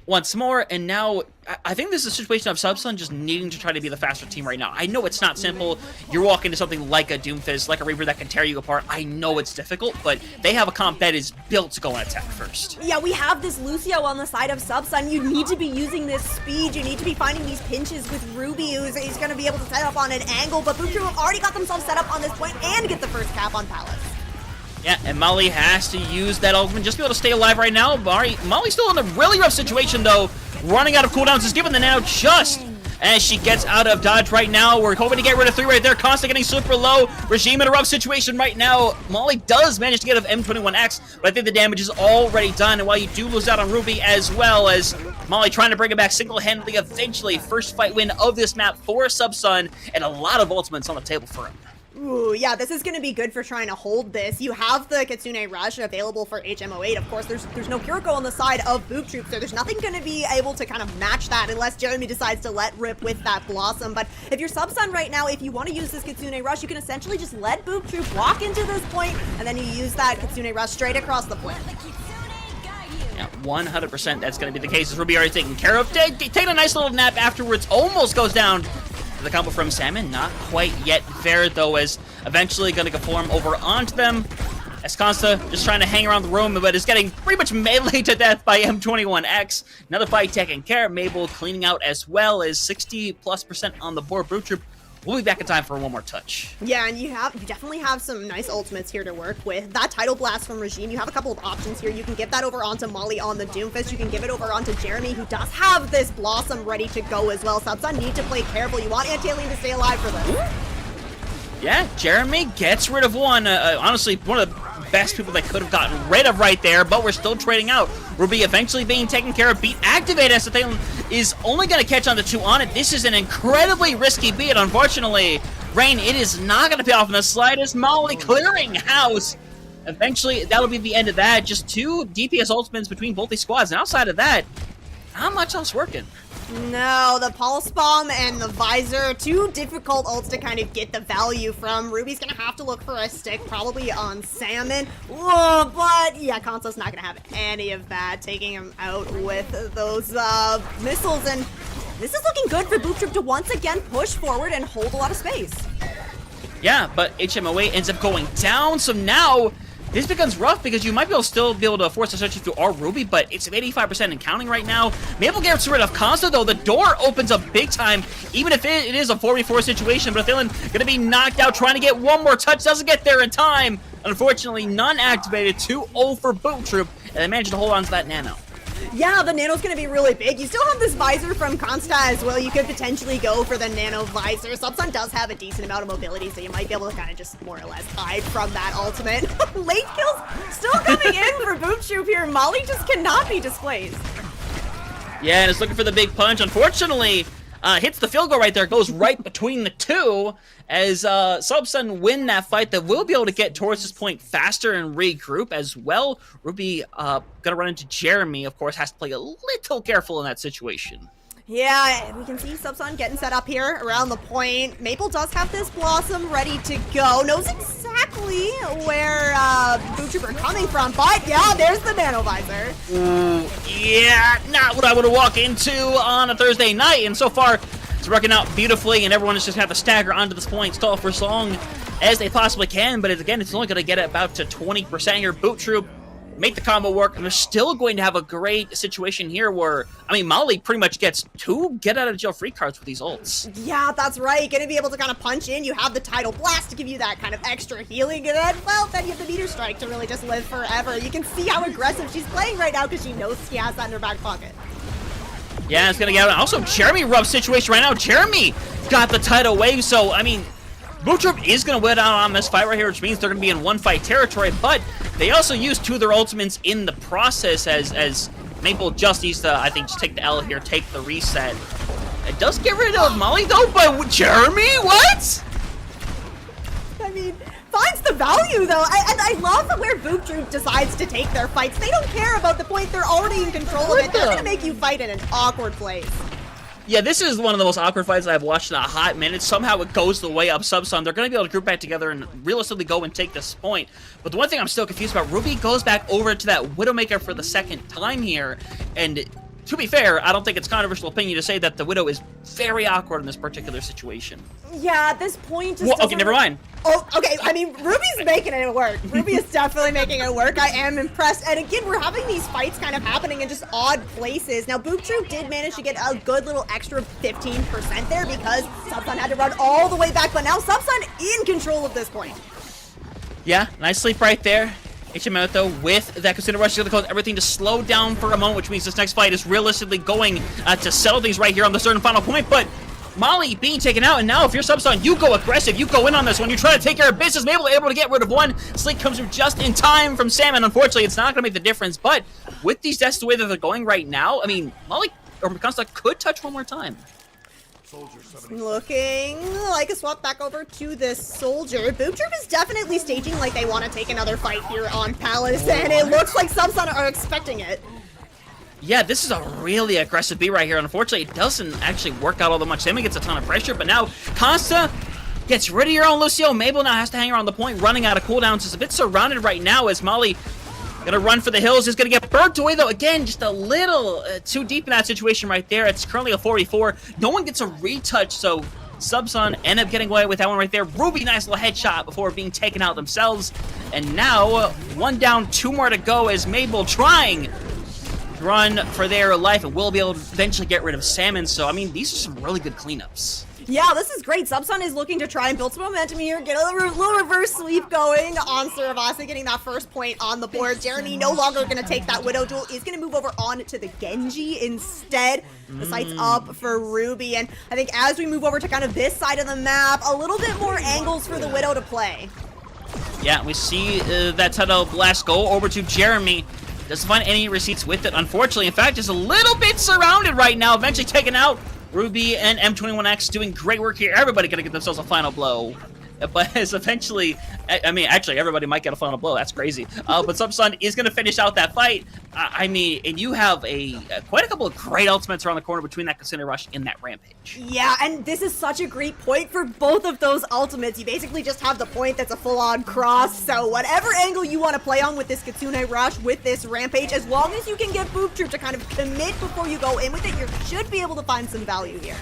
once more, and now I think this is a situation of Subsun just needing to try to be the faster team right now. I know it's not simple. You're walking to something like a Doomfist, like a Reaper that can tear you apart. I know it's difficult, but they have a comp that is built to go and attack first. Yeah, we have this Lucio on the side of Subsun. You need to be using this speed. You need to be finding these pinches with Ruby, who's going to be able to set up on an angle, but Boop Troop have already got themselves set up on this point and get the first cap on Palace. Yeah, and Molly has to use that ultimate just to be able to stay alive right now. Molly's still in a really rough situation, though. Running out of cooldowns is given the nano just as she gets out of dodge right now. We're hoping to get rid of 3 right there. Consta getting super low. Regime in a rough situation right now. Molly does manage to get out of M21X, but I think the damage is already done. And while you do lose out on Ruby as well, as Molly trying to bring it back single-handedly, eventually first fight win of this map for Subsun, and a lot of ultimates on the table for him. Ooh, yeah, this is going to be good for trying to hold this. You have the Kitsune Rush available for HM08. Of course, there's no Kiriko on the side of Boop Troop, so there's nothing going to be able to kind of match that unless Jeremy decides to let rip with that Blossom. But if you're Subsun right now, if you want to use this Kitsune Rush, you can essentially just let Boop Troop walk into this point, and then you use that Kitsune Rush straight across the point. Yeah, 100% that's going to be the case. As Ruby already taken care of. Take a nice little nap afterwards. Almost goes down. The combo from Salmon, not quite yet there, though, as eventually going to conform over onto them. As Consta just trying to hang around the room, but is getting pretty much meleeed to death by M21X. Another fight taken care of. Mabel cleaning out as well, as 60+% on the board. Boop Troop will be back in time for one more touch. Yeah, and you definitely have some nice ultimates here to work with. That Tidal Blast from Regime, you have a couple of options here. You can give that over onto Molly on the Doomfist. You can give it over onto Jeremy, who does have this Blossom ready to go as well. Subsun need to play careful. You want Anti-Alien to stay alive for this. Yeah, Jeremy gets rid of one. Honestly, one of the best people they could have gotten rid of right there, but we're still trading out. Ruby eventually being taken care of. Beat activated as the thing is only going to catch on the 2 on it. This is an incredibly risky beat, unfortunately. Rain, it is not going to pay off in the slightest. Molly clearing house. Eventually, that'll be the end of that. Just 2 DPS ultimates between both these squads, and outside of that, not much else working. No, the Pulse Bomb and the Visor, 2 difficult ults to kind of get the value from. Ruby's gonna have to look for a stick, probably on Salmon. Whoa, but yeah, Conso's not gonna have any of that, taking him out with those missiles, and this is looking good for Boop Troop to once again push forward and hold a lot of space. Yeah, but HM08 ends up going down, so now this becomes rough because you might still be able to force a search through our Ruby, but it's at 85% and counting right now. Mabel gets rid of Consta, though. The door opens up big time, even if it is a 4v4 situation. But Dylan going to be knocked out, trying to get one more touch. Doesn't get there in time. Unfortunately, none activated. 2-0 for Boop Troop, and they managed to hold on to that nano. Yeah, the Nano's gonna be really big. You still have this Visor from Consta as well. You could potentially go for the Nano Visor. Subsun does have a decent amount of mobility, so you might be able to kind of just more or less hide from that ultimate. Late kills still coming in for Boop Troop here. Molly just cannot be displaced. Yeah, and it's looking for the big punch. Unfortunately, hits the field goal right there. Goes right between the 2 as Subsun win that fight. That will be able to get towards this point faster and regroup as well. Ruby gonna run into Jeremy, of course, has to play a little careful in that situation. Yeah, we can see Subsun getting set up here around the point. Maple does have this Blossom ready to go. Knows exactly where Boop Troop are coming from, but yeah, there's the Nano Visor. Ooh, yeah, not what I would have walked into on a Thursday night, and so far, It's working out beautifully, and everyone is just have to stagger onto this point, stall for as long as they possibly can, but again, it's only going to get about to 20% here. Boot Troop make the combo work, and they're still going to have a great situation here where, I mean, Molly pretty much gets 2 get-out-of-jail-free cards with these ults. Yeah, that's right. Gonna be able to kind of punch in. You have the Tidal Blast to give you that kind of extra healing, and then, well, then you have the Meteor Strike to really just live forever. You can see how aggressive she's playing right now because she knows she has that in her back pocket. Yeah, it's going to get out. Also, Jeremy rough situation right now. Jeremy got the tidal wave, so, I mean, Boot Troop is going to win out on this fight right here, which means they're going to be in one-fight territory, but they also use 2 of their ultimates in the process as Maple just needs to, I think, just take the L here, take the reset. It does get rid of Molly, though, but Jeremy? What? I mean, finds the value, though. I love where Boot Troop decides to take their fights. They don't care about the point. They're already in control of it. They're going to make you fight in an awkward place. Yeah, this is one of the most awkward fights I've watched in a hot minute. Somehow it goes the way up Subsun. They're going to be able to group back together and realistically go and take this point. But the one thing I'm still confused about, Ruby goes back over to that Widowmaker for the second time here. And to be fair, I don't think it's controversial opinion to say that the Widow is very awkward in this particular situation. Yeah, at this point... Just well, okay, never mind. Oh, okay, I mean, Ruby's making it work. Ruby is definitely making it work. I am impressed. And again, we're having these fights kind of happening in just odd places. Now, Boot Troop did manage to get a good little extra 15% there because Subsun had to run all the way back, but now Subsun in control of this point. Yeah, nice sleep right there. HMO, though, with that Casino Rush, is going to cause everything to slow down for a moment, which means this next fight is realistically going to settle things right here on the third and final point, but Molly being taken out, and now if you're Subsun, you go aggressive, you go in on this one, you try to take care of business, maybe able to get rid of one. Sleep comes through just in time from Salmon. Unfortunately, it's not going to make the difference, but with these deaths the way that they're going right now, I mean, Molly or Consta could touch one more time. Looking like a swap back over to this Soldier. Boot Troop is definitely staging like they want to take another fight here on Palace, and it looks like Subsun are expecting it. Yeah, this is a really aggressive B right here. Unfortunately, it doesn't actually work out all that much. Sammy gets a ton of pressure, but now Consta gets rid of your own Lucio. Mabel now has to hang around the point, running out of cooldowns. Is a bit surrounded right now as Molly gonna run for the hills. Is gonna get burnt away, though. Again, just a little too deep in that situation right there. It's currently a 4v4. No one gets a retouch, so Subsun end up getting away with that one right there. Ruby, nice little headshot before being taken out themselves. And now, 1 down, 2 more to go as Mabel trying to run for their life and will be able to eventually get rid of Salmon. So, I mean, these are some really good cleanups. Yeah, this is great. Subsun is looking to try and build some momentum here, get a little reverse sweep going on Suravasa, getting that first point on the board. Jeremy no longer going to take that Widow duel, is going to move over on to the Genji instead. The sight's up for Ruby, and I think as we move over to kind of this side of the map, a little bit more angles for the Widow to play. Yeah, we see that Tidal Blast go over to Jeremy. Doesn't find any receipts with it, unfortunately. In fact, is a little bit surrounded right now, eventually taken out. Ruby and M21X doing great work here. Everybody gonna get themselves a final blow. But as eventually, I mean, actually, everybody might get a final blow. That's crazy. But Subsun is going to finish out that fight. I mean, and you have quite a couple of great ultimates around the corner between that Casino Rush and that Rampage. Yeah, and this is such a great point for both of those ultimates. You basically just have the point that's a full-on cross. So whatever angle you want to play on with this Kitsune Rush, with this Rampage, as long as you can get Boop Troop to kind of commit before you go in with it, you should be able to find some value here.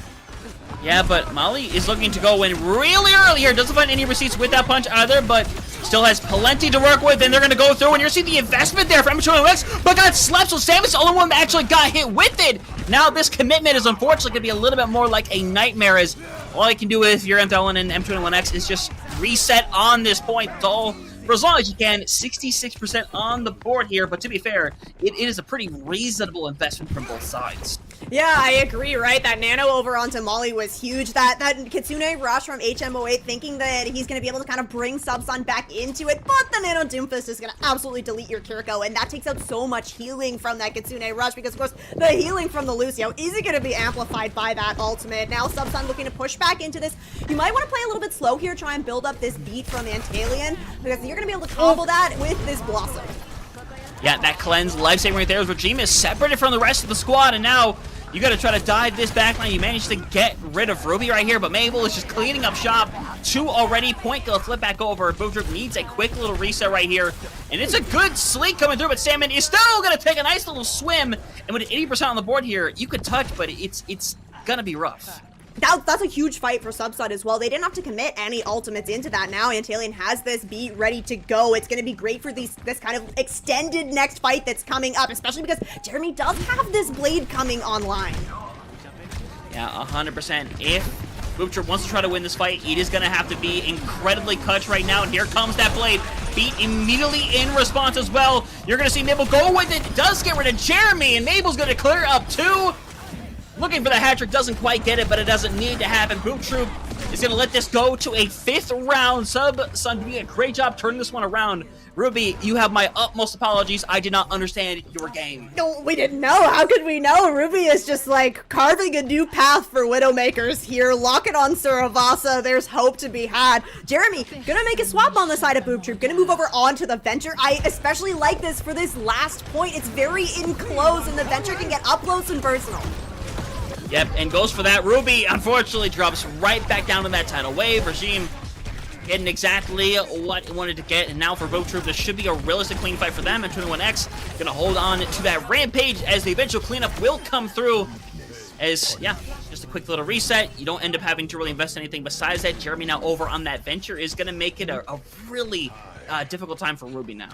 Yeah, but Molly is looking to go in really early here. Doesn't find any receipts with that punch either, but still has plenty to work with, and they're going to go through, and you're seeing the investment there from M21X, but got slapped, so Samus the only one that actually got hit with it. Now this commitment is unfortunately going to be a little bit more like a nightmare, as all you can do with your M21 and M21X is just reset on this point. It's all for as long as you can. 66% on the board here, but to be fair, it is a pretty reasonable investment from both sides. Yeah, I agree, right? That nano over onto Molly was huge. That Kitsune Rush from HM08 thinking that he's going to be able to kind of bring Subsun back into it, but the Nano Doomfist is going to absolutely delete your Kiriko, and that takes out so much healing from that Kitsune Rush, because of course the healing from the Lucio isn't going to be amplified by that ultimate. Now Subsun looking to push back into this. You might want to play a little bit slow here, try and build up this beat from Antalion, because you're going to be able to combo that with this Blossom. Yeah, that cleanse life-saving right there as Regime is separated from the rest of the squad, and now you got to try to dive this backline. You managed to get rid of Ruby right here, but Mabel is just cleaning up shop. 2 already. Point gonna flip back over. Boop Troop needs a quick little reset right here, and it's a good sleek coming through, but Salmon is still going to take a nice little swim, and with 80% on the board here, you could touch, but it's going to be rough. that's a huge fight for Subsun as well. They didn't have to commit any ultimates into that. Now Antalion has this beat ready to go. It's going to be great for this kind of extended next fight that's coming up, especially because Jeremy does have this blade coming online. Yeah, 100%. If Booptroop wants to try to win this fight, it is going to have to be incredibly clutch right now. And here comes that blade. Beat immediately in response as well. You're going to see Mabel go with it. Does get rid of Jeremy, and Mabel's going to clear up 2. Looking for the hat trick, doesn't quite get it, but it doesn't need to happen. Booptroop is going to let this go to a 5th round. Subsun doing a great job turning this one around. Ruby, you have my utmost apologies. I did not understand your game. No, we didn't know. How could we know? Ruby is just like carving a new path for Widowmakers here. Lock it on Suravasa. There's hope to be had. Jeremy, gonna make a swap on the side of Booptroop. Gonna move over onto the Venture. I especially like this for this last point. It's very enclosed and the Venture can get up close and personal. Yep, and goes for that. Ruby, unfortunately, drops right back down in that tidal wave. Regime getting exactly what it wanted to get, and now for Booptroop, this should be a realistic clean fight for them, and 21X gonna hold on to that Rampage as the eventual cleanup will come through. As, yeah, just a quick little reset. You don't end up having to really invest anything besides that. Jeremy now over on that Venture is gonna make it a really difficult time for Ruby now.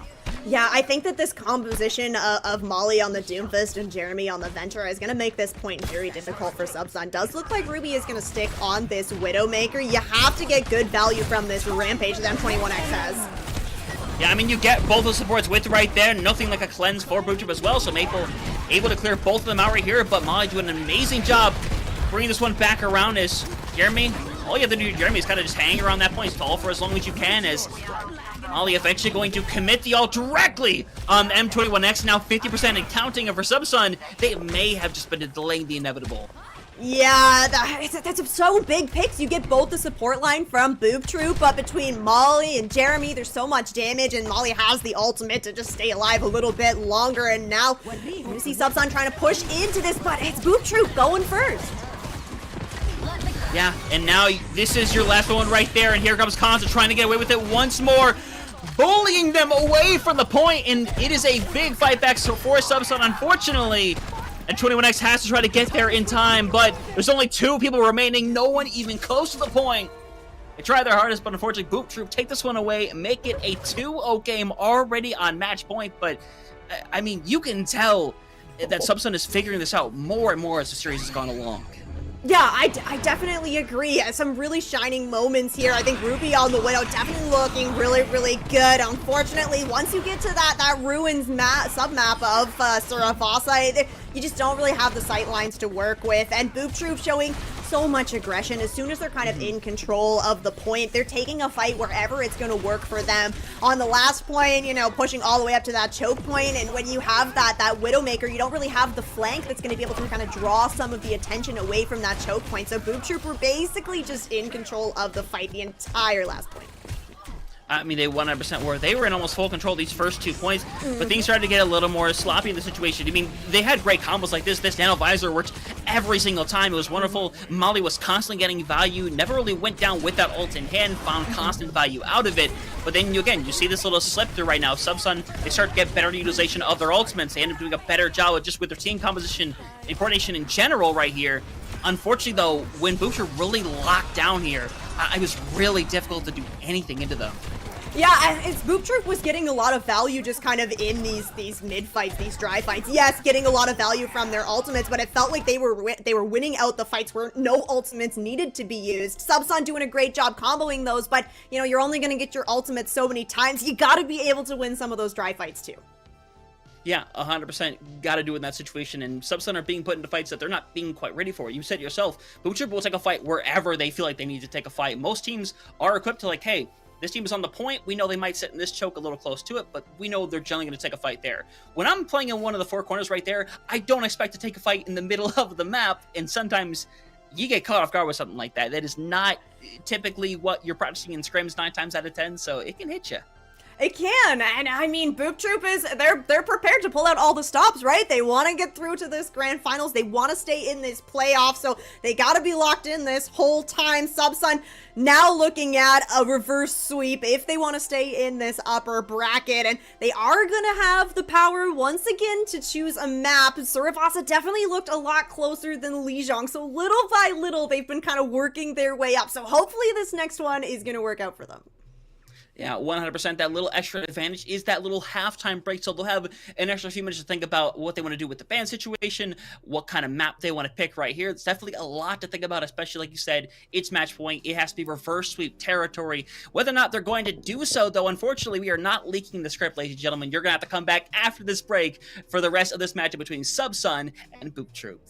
Yeah, I think that this composition of Molly on the Doomfist and Jeremy on the Venture is going to make this point very difficult for Subsun. Does look like Ruby is going to stick on this Widowmaker. You have to get good value from this Rampage that M21X has. Yeah, I mean, you get both the supports with right there. Nothing like a cleanse for Booptroop as well, so Maple able to clear both of them out right here, but Molly doing an amazing job bringing this one back around as Jeremy, all you have to do, Jeremy, is kind of just hang around that point, stall for as long as you can, as Molly eventually going to commit the ult directly on M21X, now 50% and counting, and for Subsun, they may have just been delaying the inevitable. Yeah, that's so big picks. You get both the support line from Booptroop, but between Molly and Jeremy, there's so much damage, and Molly has the ultimate to just stay alive a little bit longer, and now you see Subsun trying to push into this, but it's Booptroop going first. Yeah, and now this is your last one right there, and here comes Kanza trying to get away with it once more, bullying them away from the point, and it is a big fight back for Subsun, unfortunately. And 21X has to try to get there in time, but there's only 2 people remaining, no one even close to the point. They tried their hardest, but unfortunately Booptroop take this one away and make it a 2-0 game already on match point, but I mean, you can tell that Subsun is figuring this out more and more as the series has gone along. Yeah, I definitely agree. Some really shining moments here. I think Ruby on the Widow definitely looking really, really good. Unfortunately, once you get to that Ruins sub-map of Suravasa, you just don't really have the sight lines to work with. And Booptroop showing so much aggression. As soon as they're kind of in control of the point, they're taking a fight wherever it's going to work for them. On the last point, you know, pushing all the way up to that choke point, and when you have that Widowmaker, you don't really have the flank that's going to be able to kind of draw some of the attention away from that choke point. So Booptroop were basically just in control of the fight the entire last point. I mean, they 100% were. They were in almost full control these first 2 points, but things started to get a little more sloppy in the situation. I mean, they had great combos like this. This Nano Visor worked every single time. It was wonderful. Molly was constantly getting value, never really went down with that ult in hand, found constant value out of it. But then, again, you see this little slip through right now. Subsun, they start to get better utilization of their ultimates. They end up doing a better job with their team composition and coordination in general right here. Unfortunately, though, when Booptroop really locked down here, it was really difficult to do anything into them. Yeah, Booptroop was getting a lot of value just kind of in these mid-fights, these dry fights. Yes, getting a lot of value from their ultimates, but it felt like they were winning out the fights where no ultimates needed to be used. Subsun doing a great job comboing those, but, you know, you're only going to get your ultimates so many times. You got to be able to win some of those dry fights, too. Yeah, 100% got to do in that situation, and Subsun are being put into fights that they're not being quite ready for. You said it yourself, Booptroop will take a fight wherever they feel like they need to take a fight. Most teams are equipped to, like, hey, this team is on the point. We know they might sit in this choke a little close to it, but we know they're generally going to take a fight there. When I'm playing in one of the 4 corners right there, I don't expect to take a fight in the middle of the map, and sometimes you get caught off guard with something like that. That is not typically what you're practicing in scrims 9 times out of 10, so it can hit you. It can, and I mean, Boop Troop is, they're prepared to pull out all the stops, right? They want to get through to this grand finals, they want to stay in this playoff, so they gotta be locked in this whole time. Subsun now looking at a reverse sweep if they want to stay in this upper bracket, and they are gonna have the power once again to choose a map. Surivasa definitely looked a lot closer than Lijiang, so little by little, they've been kind of working their way up, so hopefully this next one is gonna work out for them. Yeah, 100%. That little extra advantage is that little halftime break, so they'll have an extra few minutes to think about what they want to do with the ban situation, what kind of map they want to pick right here. It's definitely a lot to think about, especially like you said, it's match point. It has to be reverse sweep territory. Whether or not they're going to do so, though, unfortunately, we are not leaking the script, ladies and gentlemen. You're going to have to come back after this break for the rest of this matchup between Subsun and Boop Troop.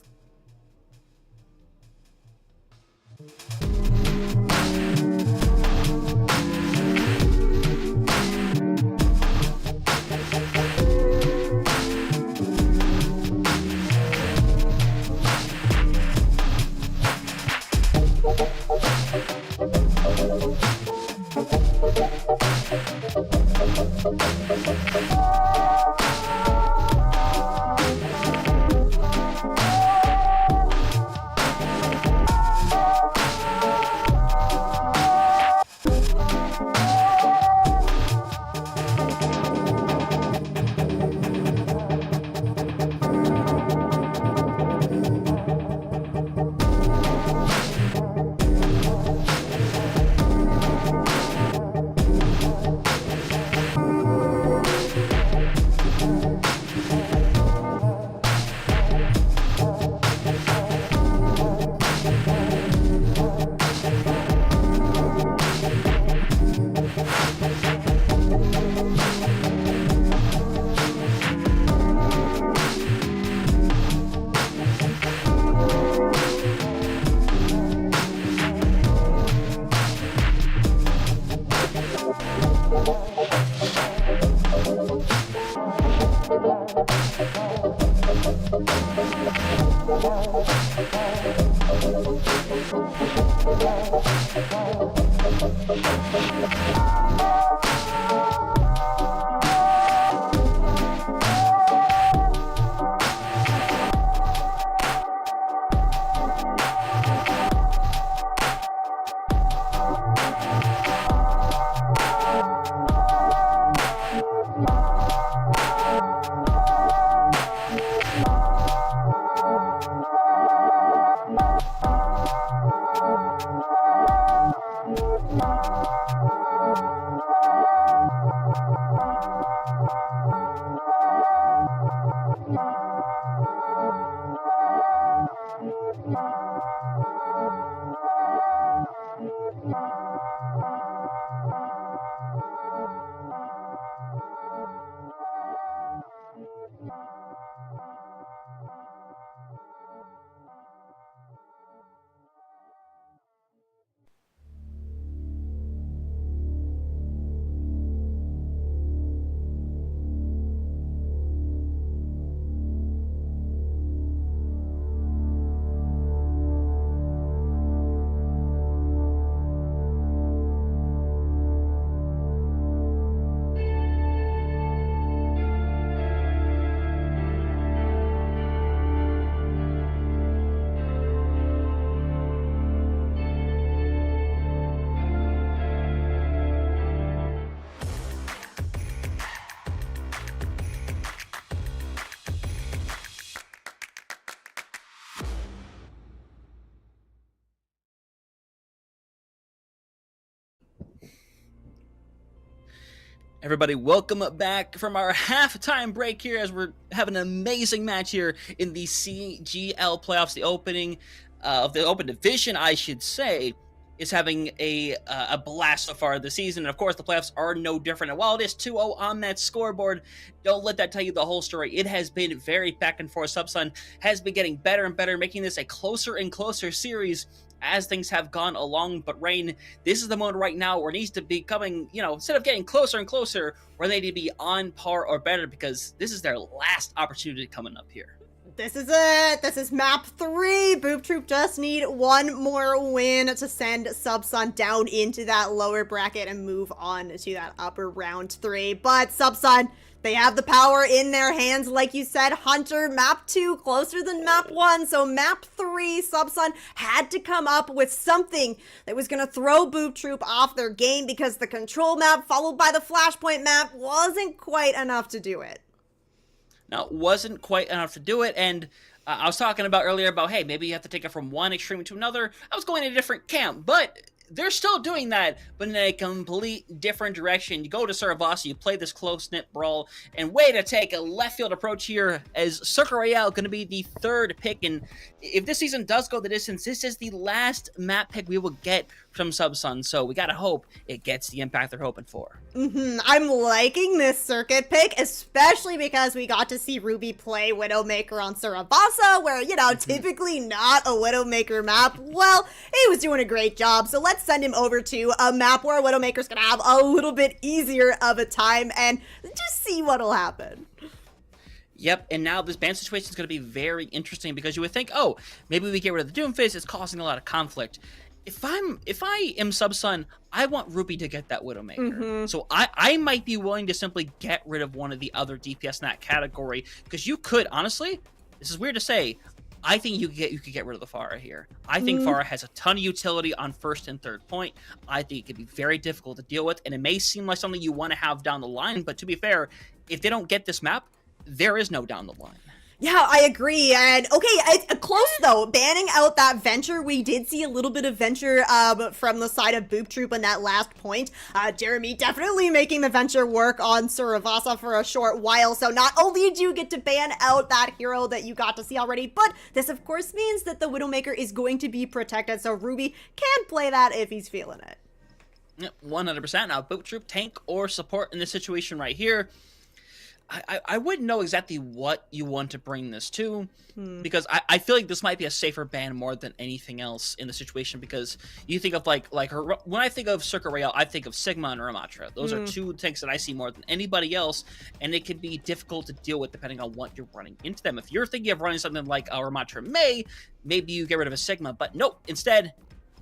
Everybody, welcome back from our halftime break here as we're having an amazing match here in the CGL playoffs. The opening of the Open Division, I should say, is having a blast so far this season. And of course, the playoffs are no different. And while it is 2-0 on that scoreboard, don't let that tell you the whole story. It has been very back and forth. Subsun has been getting better and better, making this a closer and closer series as things have gone along. But Rain, this is the moment right now where it needs to be coming, instead of getting closer and closer, where they need to be on par or better, because this is their last opportunity coming up here. This is it. This is map 3. Boop Troop just need one more win to send Subsun down into that lower bracket and move on to that upper round 3. But Subsun, they have the power in their hands. Like you said, Hunter, map 2 closer than map 1. So map 3, Subsun had to come up with something that was going to throw Boop Troop off their game, because the control map followed by the flashpoint map wasn't quite enough to do it. No, wasn't quite enough to do it, and I was talking about earlier about, hey, maybe you have to take it from one extreme to another. I was going in a different camp, but they're still doing that, but in a complete different direction. You go to Saravasa, you play this close-knit brawl, and way to take a left-field approach here, as Circle Royale going to be the 3rd pick, and if this season does go the distance, this is the last map pick we will get from Subsun, so we gotta hope it gets the impact they're hoping for. I'm liking this circuit pick, especially because we got to see Ruby play Widowmaker on Saravasa, where, you know, typically not a Widowmaker map. Well, he was doing a great job, so let's send him over to a map where Widowmaker's gonna have a little bit easier of a time, and just see what'll happen. Yep, and now this ban situation is going to be very interesting, because you would think, oh, maybe we get rid of the Doomfist, it's causing a lot of conflict. If I am Subsun, I want Ruby to get that Widowmaker. So I might be willing to simply get rid of one of the other DPS in that category, because you could, honestly, this is weird to say, I think you could get rid of the Pharah here. I think Pharah has a ton of utility on 1st and 3rd point. I think it could be very difficult to deal with, and it may seem like something you want to have down the line, but to be fair, if they don't get this map, there is no down the line. Yeah, I agree. And okay, it's close though. Banning out that Venture, we did see a little bit of Venture from the side of Boop Troop in that last point. Jeremy definitely making the Venture work on Saravasa for a short while. So not only do you get to ban out that hero that you got to see already, but this of course means that the Widowmaker is going to be protected. So Ruby can play that if he's feeling it. 100%. Now, Boop Troop, tank or support in this situation right here, I wouldn't know exactly what you want to bring this to, because I feel like this might be a safer ban more than anything else in the situation, because you think of like when I think of Circle Royale, I think of Sigma and Ramatra. Those are 2 tanks that I see more than anybody else, and it can be difficult to deal with depending on what you're running into them. If you're thinking of running something like a Ramatra May, maybe you get rid of a Sigma, but nope, instead,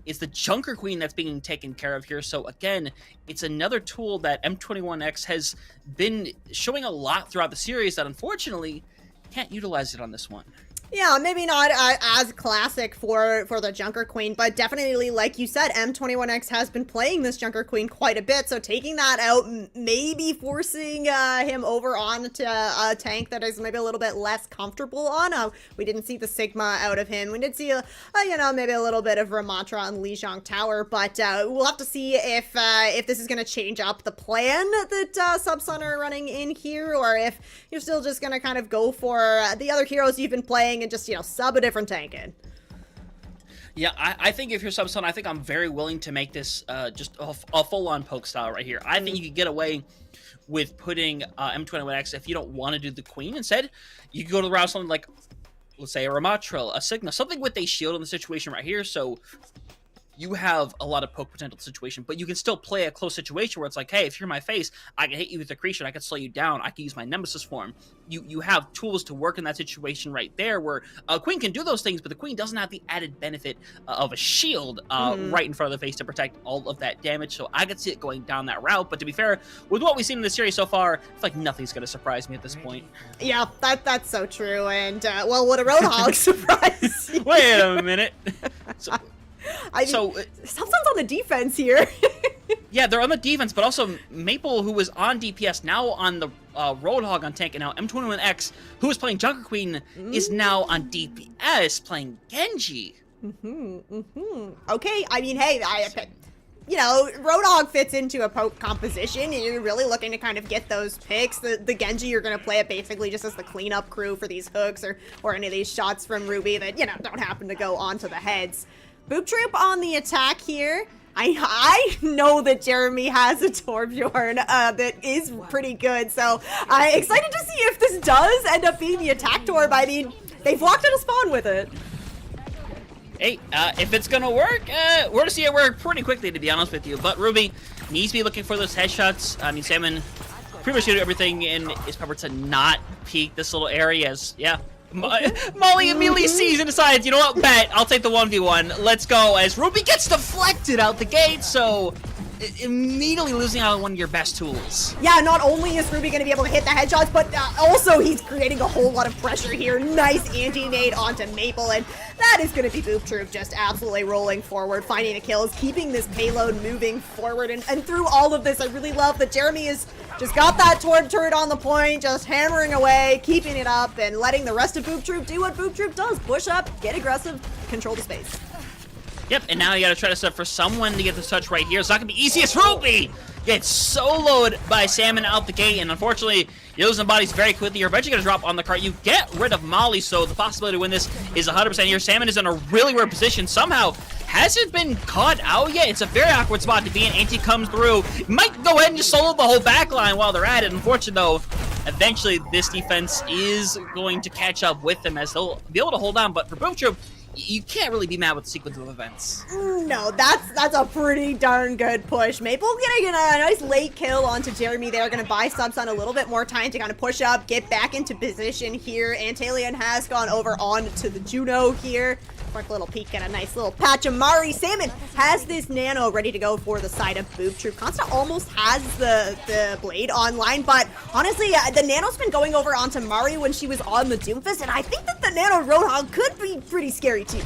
it's the Junker Queen that's being taken care of here. So again, it's another tool that M21X has been showing a lot throughout the series that unfortunately can't utilize it on this one. Yeah, maybe not as classic for the Junker Queen, but definitely, like you said, M21X has been playing this Junker Queen quite a bit, so taking that out, maybe forcing him over onto a tank that is maybe a little bit less comfortable on. We didn't see the Sigma out of him. We did see, you know, maybe a little bit of Ramatra on Lijiang Tower, but we'll have to see if this is going to change up the plan that Subsun are running in here, or if you're still just going to kind of go for the other heroes you've been playing and just, you know, sub a different tank in. Yeah, I think if you're Subsun, I think I'm very willing to make this just a full-on poke style right here. I think you could get away with putting M21X if you don't want to do the Queen. Instead, you could go to the route something like, let's say, a Ramatra, a Sigma, something with a shield in the situation right here, so you have a lot of poke potential situation, but you can still play a close situation where it's like, hey, if you're my face, I can hit you with accretion, I can slow you down, I can use my Nemesis form. You have tools to work in that situation right there, where a Queen can do those things, but the Queen doesn't have the added benefit of a shield right in front of the face to protect all of that damage, so I could see it going down that route. But to be fair, with what we've seen in this series so far, it's like nothing's going to surprise me at this point. Yeah, that's so true, and, well, would a Roadhog surprise you? Wait a minute. I mean, Subsun's on the defense here. Yeah, they're on the defense, but also Maple, who was on DPS, now on the Roadhog on tank, and now M21X, who was playing Junker Queen, is now on DPS playing Genji. Okay, I mean, hey, you know, Roadhog fits into a poke composition, and you're really looking to kind of get those picks. The Genji, you're going to play it basically just as the cleanup crew for these hooks or any of these shots from Ruby that, you know, don't happen to go onto the heads. Boop Troop on the attack here. I know that Jeremy has a Torbjorn that is pretty good, so I'm excited to see if this does end up being the attack Torb. I mean, they've walked in a spawn with it. Hey, if it's gonna work, we're gonna see it work pretty quickly, to be honest with you. But Ruby needs to be looking for those headshots. I mean, Salmon pretty much did everything in his power to not peek this little area, as, yeah, Molly immediately sees and decides, you know what, bet, I'll take the 1v1. Let's go, as Ruby gets deflected out the gate, so immediately losing out on one of your best tools. Yeah, not only is Ruby going to be able to hit the headshots, but also he's creating a whole lot of pressure here. Nice anti-nade onto Maple, and that is going to be Boop Troop just absolutely rolling forward, finding the kills, keeping this payload moving forward, and through all of this, I really love that Jeremy has just got that turret on the point, just hammering away, keeping it up, and letting the rest of Boop Troop do what Boop Troop does. Push up, get aggressive, control the space. Yep, and now you gotta try to set for someone to get this touch right here. It's not gonna be easy as Ruby gets soloed by Salmon out the gate, and unfortunately, you're losing bodies very quickly. You're eventually gonna drop on the cart. You get rid of Molly, so the possibility to win this is 100% here. Salmon is in a really weird position. Somehow, hasn't been caught out yet. It's a very awkward spot to be in. Anti comes through. Might go ahead and just solo the whole back line while they're at it. Unfortunately, though, eventually this defense is going to catch up with them as they'll be able to hold on. But for Boom Troop, you can't really be mad with the sequence of events. No, that's a pretty darn good push. Maple getting a nice late kill onto Jeremy there, gonna buy Subsun a little bit more time to kind of push up, get back into position here. Antalion has gone over on to the Juno here. Quick little peek at a nice little patch of Mari. Salmon has this nano ready to go for the side of Boop Troop. Consta almost has the blade online, but honestly, the nano's been going over onto Mari when she was on the Doomfist, and I think that the nano Roadhog could be pretty scary too.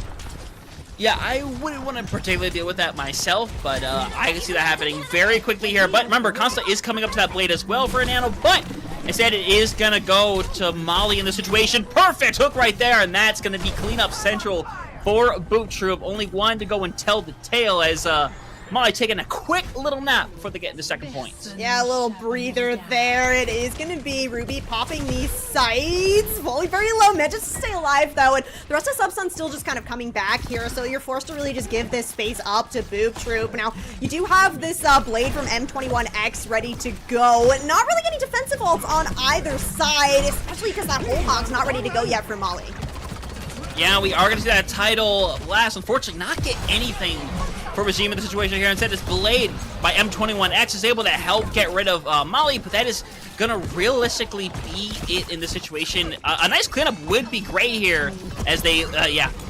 Yeah, I wouldn't want to particularly deal with that myself, but I can see that happening very quickly here. But remember, Consta is coming up to that blade as well for a nano, but instead it is going to go to Molly in this situation. Perfect hook right there, and that's going to be cleanup central for Boop Troop. Only one to go and tell the tale as Molly taking a quick little nap before they get into second point. Yeah, a little breather there. It is going to be Ruby popping these sights. Molly very low, manages to stay alive though, and the rest of Subsun still just kind of coming back here, so you're forced to really just give this space up to Boop Troop. Now, you do have this blade from M21X ready to go. Not really getting defensive ults on either side, especially because that whole hog's not ready to go yet for Molly. Yeah, we are going to see that title blast, unfortunately, not get anything for Regime in the situation here. Instead, this blade by M21X is able to help get rid of Molly, but that is going to realistically be it in this situation. A nice cleanup would be great here as they,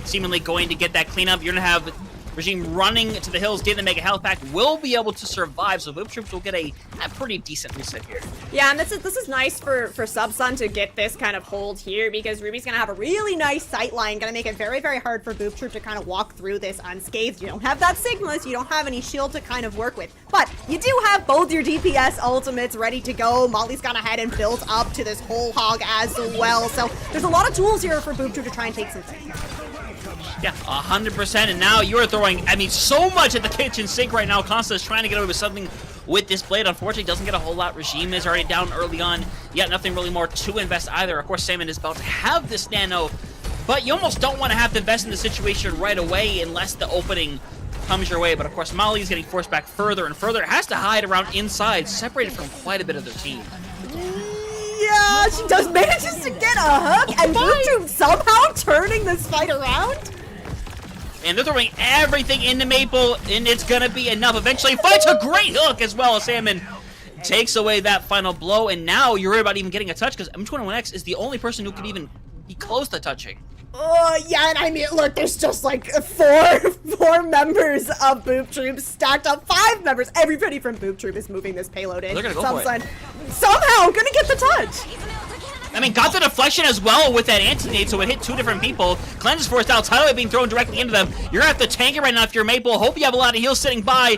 seemingly going to get that cleanup. You're going to have Regime running to the hills, getting the Mega Health Pack, will be able to survive, so Boop Troops will get a pretty decent reset here. Yeah, and this is nice for Subsun to get this kind of hold here, because Ruby's gonna have a really nice sight line, gonna make it very, very hard for Boop Troop to kind of walk through this unscathed. You don't have that Sigma, so you don't have any shield to kind of work with, but you do have both your DPS ultimates ready to go. Molly's gone ahead and built up to this whole hog as well, so there's a lot of tools here for Boop Troop to try and take something. Yeah, 100%, and now you're throwing, so much at the kitchen sink right now. Consta is trying to get away with something with this blade. Unfortunately, doesn't get a whole lot. Regime is already down early on. Yet nothing really more to invest either. Of course, Salmon is about to have this nano, but you almost don't want to have to invest in the situation right away unless the opening comes your way. But of course, Molly is getting forced back further and further. It has to hide around inside, separated from quite a bit of their team. Yeah, she does manages to get a hook, and Boop Troop somehow turning this fight around. And they're throwing everything into Maple, and it's gonna be enough. Eventually, finds a great hook as well as Salmon takes away that final blow, and now you're worried about even getting a touch because M21X is the only person who could even be close to touching. Yeah, and I mean, look, there's just like four members of Boop Troop stacked up, 5 members. Everybody from Boop Troop is moving this payload in. They're gonna go for it. Somehow gonna get the touch. Got the deflection as well with that anti-nade, so it hit 2 different people. Cleanse is forced out, tidal wave being thrown directly into them. You're gonna have to tank it right now if you're Maple. Hope you have a lot of heals sitting by.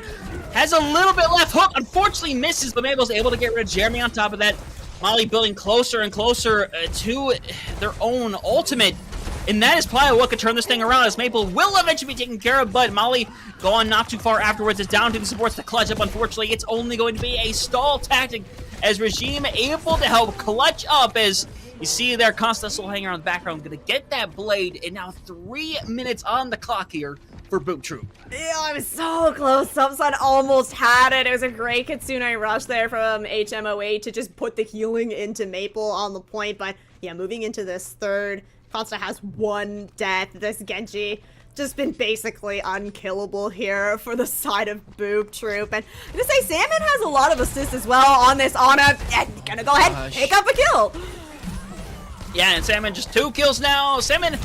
Has a little bit left. Hook unfortunately misses, but Maple's able to get rid of Jeremy on top of that. Molly building closer and closer to their own ultimate. And that is probably what could turn this thing around, as Maple will eventually be taken care of, but Molly going not too far afterwards. It's down to the supports to clutch up. Unfortunately, it's only going to be a stall tactic as Regime able to help clutch up, as you see there, Consta still hanging around the background, gonna get that blade, and now 3 minutes on the clock here for Boop Troop. Yeah, I was so close. Subsun almost had it. It was a great Kitsune rush there from HMOA to just put the healing into Maple on the point, but yeah, moving into this third, Consta has 1 death. This Genji just been basically unkillable here for the side of Boop Troop. And I'm gonna say Salmon has a lot of assists as well on this Ana. And gonna go ahead and pick up a kill. Yeah, and Salmon just 2 kills now. Salmon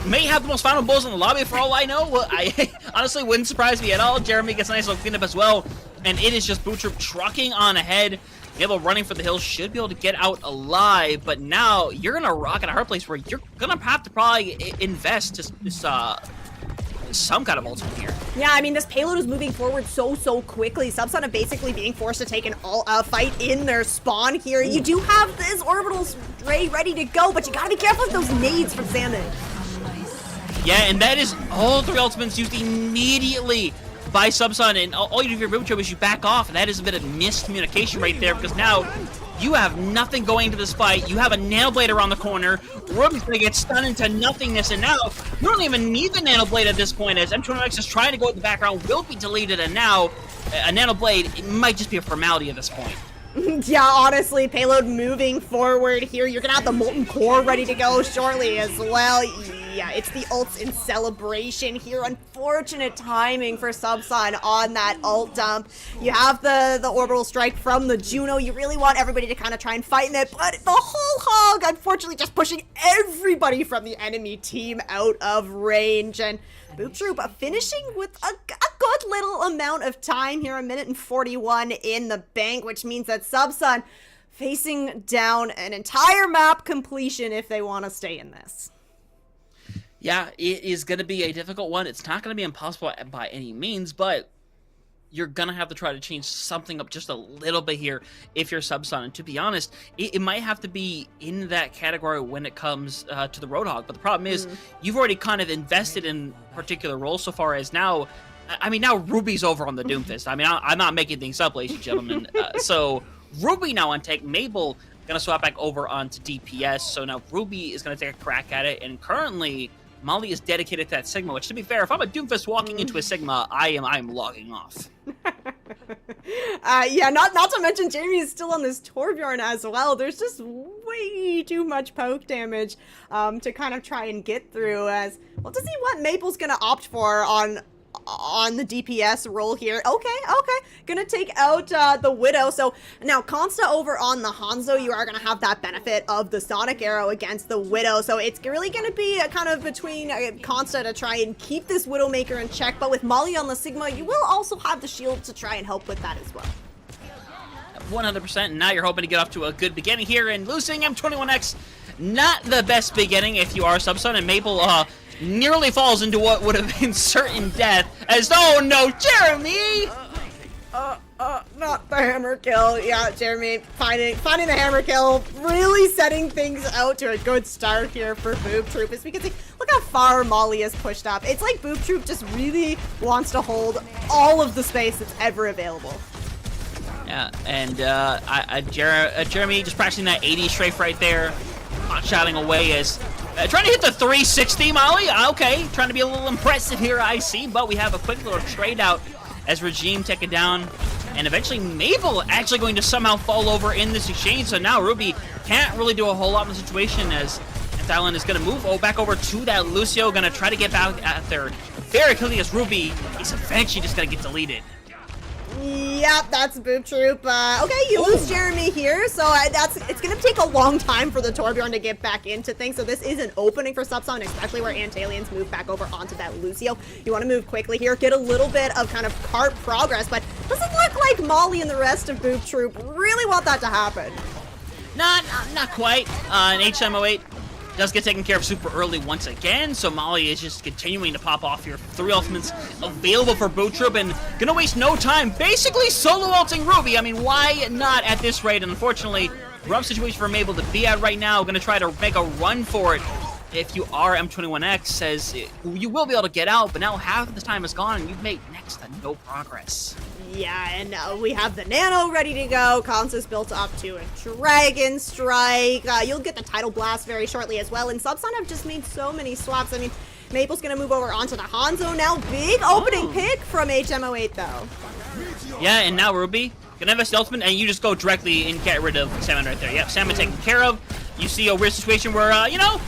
may have the most final bulls in the lobby for all I know. Well, I honestly wouldn't surprise me at all. Jeremy gets a nice little cleanup as well. And it is just Boot Troop trucking on ahead. Yellow running for the hills, should be able to get out alive. But now you're in a rock and a hard place where you're going to have to probably invest some kind of ultimate here. Yeah, I mean, this payload is moving forward so quickly. Subsun are basically being forced to take an fight in their spawn here. You do have this orbital ray ready to go, but you gotta be careful with those nades from Salmon. Yeah, and that is all 3 ultimates used immediately by Subsun, and all you do for your Boot Troop is you back off, and that is a bit of miscommunication right there, because now you have nothing going into this fight. You have a Nano Blade around the corner. Ruby's gonna get stunned into nothingness, and now you don't even need the Nano Blade at this point, as M21X is trying to go in the background, will be deleted, and now a Nano Blade, it might just be a formality at this point. Yeah, honestly, payload moving forward here. You're gonna have the Molten Core ready to go shortly as well. Yeah, it's the ults in celebration here. Unfortunate timing for Subsun on that ult dump. You have the orbital strike from the Juno. You really want everybody to kind of try and fight in it, but the whole hog, unfortunately, just pushing everybody from the enemy team out of range. And Boot Troop finishing with a good little amount of time here, 1:41 in the bank, which means that Subsun facing down an entire map completion if they want to stay in this. Yeah, it is going to be a difficult one. It's not going to be impossible by any means, but you're going to have to try to change something up just a little bit here if you're Subsun. And to be honest, it might have to be in that category when it comes to the Roadhog. But the problem is, you've already kind of invested in particular roles so far as now. I mean, now Ruby's over on the Doomfist. I mean, I'm not making things up, ladies and gentlemen. So Ruby now on tank. Mabel going to swap back over onto DPS. So now Ruby is going to take a crack at it. And currently, Molly is dedicated to that Sigma, which, to be fair, if I'm a Doomfist walking into a Sigma, I am logging off. Yeah, not to mention Jamie is still on this Torbjorn as well. There's just way too much poke damage to kind of try and get through. As well, to see what Maple's gonna opt for on the DPS role here. Okay, gonna take out the Widow. So now Consta over on the Hanzo, you are gonna have that benefit of the Sonic Arrow against the Widow. So it's really gonna be a kind of between Consta to try and keep this Widowmaker in check, but with Molly on the Sigma, you will also have the shield to try and help with that as well. 100%, and now you're hoping to get off to a good beginning here, and losing M21X, not the best beginning if you are Subsun, and Maple nearly falls into what would have been certain death as, oh no, Jeremy! Not the hammer kill. Yeah, Jeremy finding the hammer kill, really setting things out to a good start here for Boot Troop. As we can see, look how far Molly is pushed up. It's like Boot Troop just really wants to hold all of the space that's ever available. Yeah, and Jeremy just practicing that 80 strafe right there, shouting away as trying to hit the 360, Molly. Okay, trying to be a little impressive here, I see, but we have a quick little trade out as Regime take it down, and eventually Mabel actually going to somehow fall over in this exchange. So now Ruby can't really do a whole lot in the situation as Thailand is going to move back over to that Lucio, going to try to get back at there very quickly as Ruby is eventually just going to get deleted. Yep, that's Boot Troop. Okay, you lose Jeremy here, so it's gonna take a long time for the Torbjorn to get back into things. So this is an opening for Subsun, especially where Antalians move back over onto that Lucio. You want to move quickly here, get a little bit of kind of cart progress, but doesn't look like Molly and the rest of Boot Troop really want that to happen. Not quite. An HM08 does get taken care of super early once again, so Molly is just continuing to pop off here. 3 ultimates available for Boot Troop, and gonna waste no time basically solo ulting Ruby. I mean, why not at this rate? And unfortunately, rough situation for Mabel to be at right now. Gonna try to make a run for it. If you are M21X, says you will be able to get out, but now half of the time is gone and you've made next to no progress. Yeah, and we have the Nano ready to go. Consta's built up to a Dragon Strike. You'll get the Tidal Blast very shortly as well. And Subsun have just made so many swaps. I mean, Maple's going to move over onto the Hanzo now. Big opening pick from HM08, though. Yeah, and now Ruby gonna invest the ultimate, and you just go directly and get rid of Salmon right there. Yep, Salmon taken care of. you see a weird situation where, you know,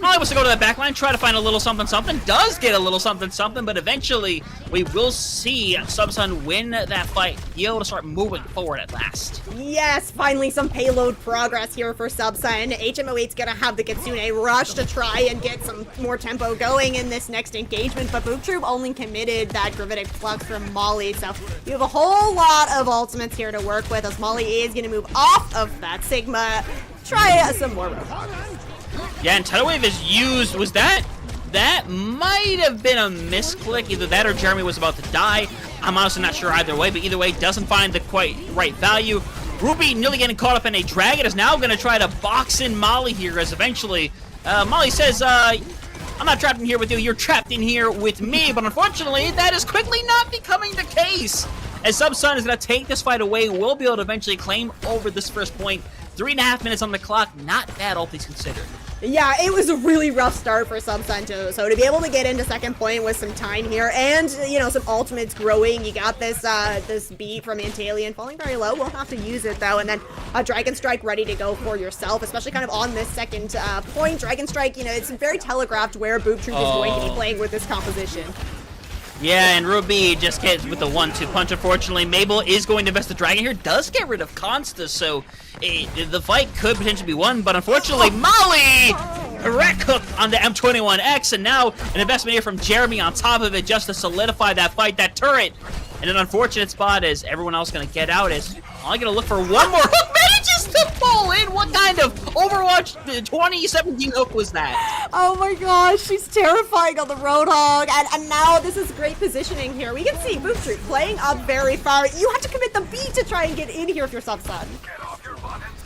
Molly wants to go to the back line, try to find a little something, does get a little something, but eventually we will see Subsun win that fight, be able to start moving forward at last. Yes, finally some payload progress here for Subsun. HMO8's gonna have the Kitsune rush to try and get some more tempo going in this next engagement, but Boop Troop only committed that Gravitic Flux from Molly, so you have a whole lot of ultimates here to work with as Molly is gonna move off of that Sigma. Try some more Roadhog. Yeah, and Tidal Wave is used. Was that might have been a misclick. Either that or Jeremy was about to die. I'm honestly not sure either way, but either way, doesn't find the quite right value. Ruby nearly getting caught up in a dragon is now going to try to box in Molly here as eventually Molly says, I'm not trapped in here with you, you're trapped in here with me, but unfortunately, that is quickly not becoming the case. As Subsun is going to take this fight away, will be able to eventually claim over this first point. 3.5 minutes on the clock, not bad all things considered. Yeah, it was a really rough start for Subsun too, so to be able to get into second point with some time here and, you know, some ultimates growing, you got this this beat from Antalion falling very low, we'll have to use it though, and then a Dragon Strike ready to go for yourself, especially kind of on this second point. Dragon Strike, you know, it's very telegraphed where Boop Troop is going to be playing with this composition. Yeah, and Ruby just hits with the 1-2 punch. Unfortunately, Mabel is going to invest the dragon here. Does get rid of Consta, so the fight could potentially be won. But unfortunately, Molly wreck hook on the M21X, and now an investment here from Jeremy on top of it just to solidify that fight, that turret. And an unfortunate spot is everyone else going to get out. Is only going to look for one more hook. Manages to fall in. What kind of Overwatch 2017 hook was that? Oh my gosh, she's terrifying on the Roadhog, and now this is great positioning here. We can see Boop Troop playing up very far. You have to commit the beat to try and get in here if you're Subsun.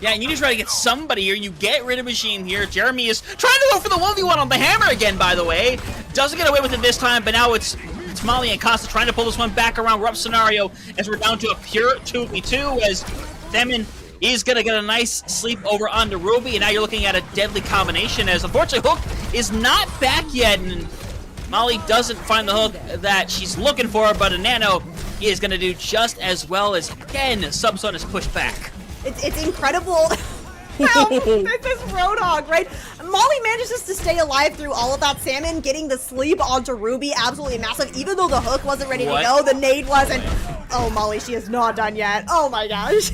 Yeah, and you need to try to get somebody here. You get rid of Machine here. Jeremy is trying to go for the 1v1 on the hammer again, by the way. Doesn't get away with it this time, but now it's Molly and Costa trying to pull this one back around. Rough scenario as we're down to a pure 2v2 as Themin is going to get a nice sleep over onto Ruby, and now you're looking at a deadly combination as unfortunately Hook is not back yet, and Molly doesn't find the hook that she's looking for, but a Nano is going to do just as well as, again, Subsun is pushed back. It's incredible how this Roadhog, right? Molly manages to stay alive through all of that. Salmon getting the sleep onto Ruby, absolutely massive. Even though the hook wasn't ready to go, the nade was, and oh, Molly, she is not done yet. Oh my gosh.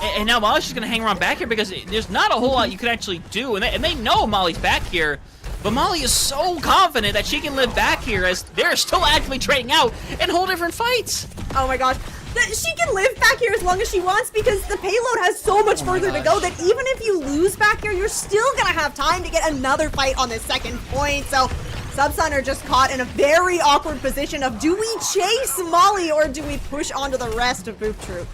And now Molly's just going to hang around back here because there's not a whole lot you can actually do, and they know Molly's back here. But Molly is so confident that she can live back here as they're still actively trading out in whole different fights. Oh my gosh. She can live back here as long as she wants because the payload has so much further to go that even if you lose back here, you're still gonna have time to get another fight on this second point. So Subsun are just caught in a very awkward position of, do we chase Molly or do we push onto the rest of Boop Troop?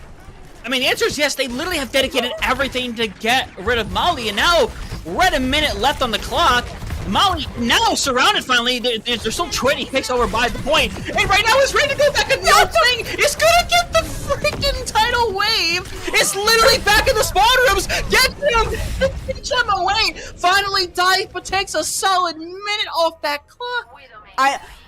I mean, the answer is yes. They literally have dedicated everything to get rid of Molly, and now we're at a minute left on the clock. Molly now surrounded finally. They're still trading. Picks over by the point. And right now is ready to go back. And nothing is going to get the freaking tidal wave. It's literally back in the spawn rooms. Get him. Pitch him away. Finally dies, but takes a solid minute off that clock.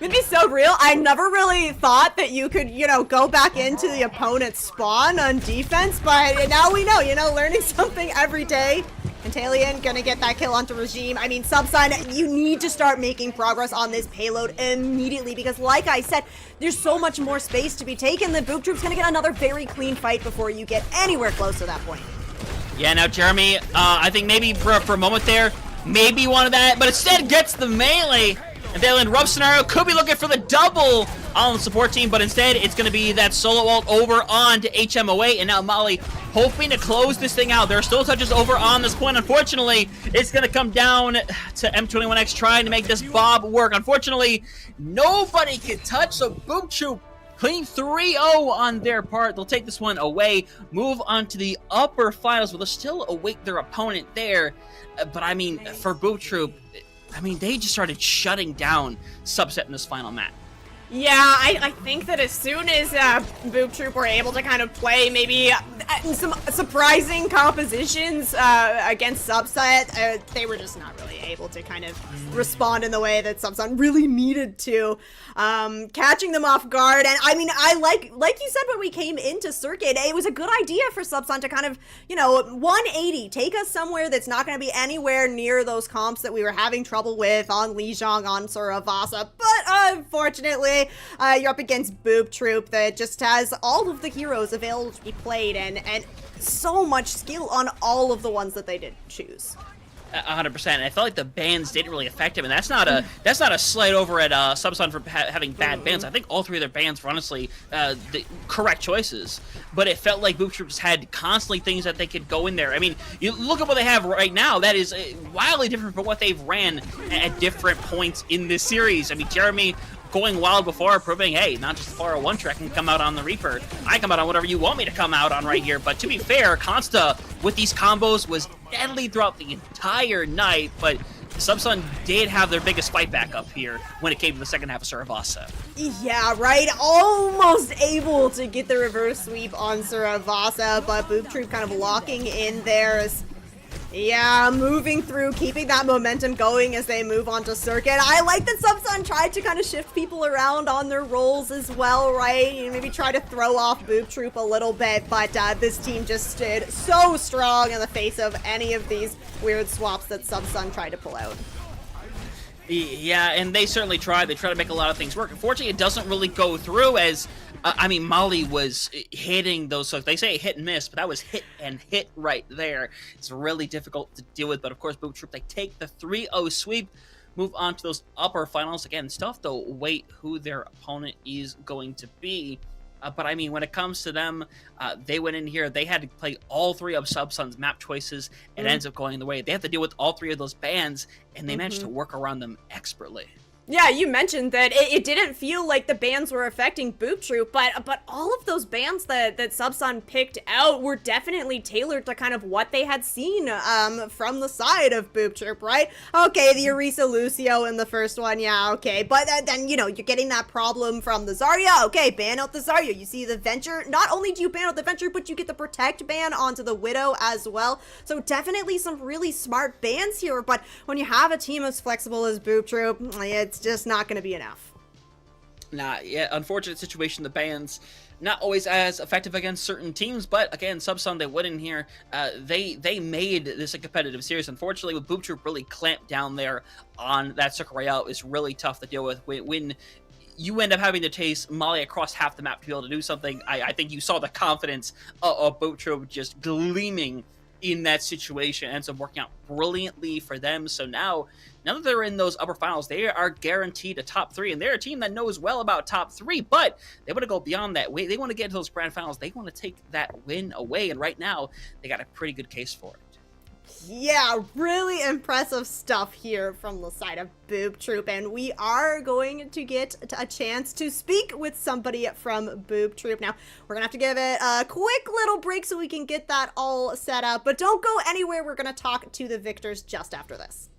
It'd be so real. I never really thought that you could, you know, go back into the opponent's spawn on defense, but now we know, you know, learning something every day. Antalion gonna get that kill onto Regime. I mean, Subsun, you need to start making progress on this payload immediately because, like I said, there's so much more space to be taken that Boop Troop's gonna get another very clean fight before you get anywhere close to that point. Yeah, now Jeremy, I think maybe for a moment there, maybe wanted that, but instead gets the melee. And then in rough scenario, could be looking for the double on the support team, but instead it's going to be that solo ult over on to HMO8, and now Molly hoping to close this thing out. There are still touches over on this point. Unfortunately, it's going to come down to M21X trying to make this Bob work. Unfortunately, nobody can touch, so Boop Troop clean 3-0 on their part. They'll take this one away, move on to the upper finals, but they'll still await their opponent there. But I mean, for Boop Troop, I mean, they just started shutting down Subset in this final map. Yeah, I think that as soon as Boop Troop were able to kind of play maybe some surprising compositions against Subset, they were just not really able to kind of respond in the way that Subsun really needed to, catching them off guard. And I mean, I like you said when we came into Circuit, it was a good idea for Subsun to kind of, you know, 180, take us somewhere that's not going to be anywhere near those comps that we were having trouble with on Lijiang, on Suravasa, but unfortunately, you're up against Boop Troop that just has all of the heroes available to be played and so much skill on all of the ones that they did choose. 100%. I felt like the bans didn't really affect him, and that's not a slight over at Subsun for having bad bans. I think all three of their bans were honestly the correct choices, but it felt like Boop Troops had constantly things that they could go in there. I mean, you look at what they have right now. That is wildly different from what they've ran at different points in this series. I mean, Jeremy going wild before, proving, hey, not just the 401 track can come out on the Reaper. I come out on whatever you want me to come out on right here. But to be fair, Consta with these combos was deadly throughout the entire night, but Subsun did have their biggest fight back up here when it came to the second half of Suravasa. Yeah, right? Almost able to get the reverse sweep on Suravasa, but Boop Troop kind of locking in theirs. Yeah, moving through, keeping that momentum going as they move on to Circuit. I like that Subsun tried to kind of shift people around on their roles as well, right? You maybe try to throw off Boop Troop a little bit, but this team just stood so strong in the face of any of these weird swaps that Subsun tried to pull out. Yeah, and they certainly tried. They tried to make a lot of things work. Unfortunately, it doesn't really go through as, I mean, Molly was hitting those, so they say hit and miss, but that was hit and hit right there. It's really difficult to deal with, but of course, Boop Troop, they take the 3-0 sweep, move on to those upper finals. Again, still to wait who their opponent is going to be. But I mean, when it comes to them, they went in here, they had to play all three of Subsun's map choices. It ends up going the way. They have to deal with all three of those bans, and they managed to work around them expertly. Yeah, you mentioned that it didn't feel like the bans were affecting Boop Troop, but all of those bans that Subsun picked out were definitely tailored to kind of what they had seen from the side of Boop Troop, right? Okay, the Orisa Lucio in the first one, yeah, okay, but then, you know, you're getting that problem from the Zarya, okay, ban out the Zarya, you see the Venture, not only do you ban out the Venture, but you get the Protect ban onto the Widow as well, so definitely some really smart bans here, but when you have a team as flexible as Boop Troop, it's just not going to be enough. Nah, yeah, unfortunate situation. The bans not always as effective against certain teams, but again, Subsun, they went in here. They made this a competitive series. Unfortunately, with Boop Troop really clamped down there on that Circle Royale, is really tough to deal with. When you end up having to chase Molly across half the map to be able to do something, I think you saw the confidence of Boop Troop just gleaming in that situation. It ends up working out brilliantly for them. So now that they're in those upper finals, they are guaranteed a top 3, and they're a team that knows well about top 3, but they want to go beyond that. They want to get to those grand finals. They want to take that win away, and right now they got a pretty good case for it. Yeah, really impressive stuff here from the side of Boop Troop, and we are going to get a chance to speak with somebody from Boop Troop. Now, we're gonna have to give it a quick little break so we can get that all set up, but don't go anywhere. We're gonna talk to the victors just after this.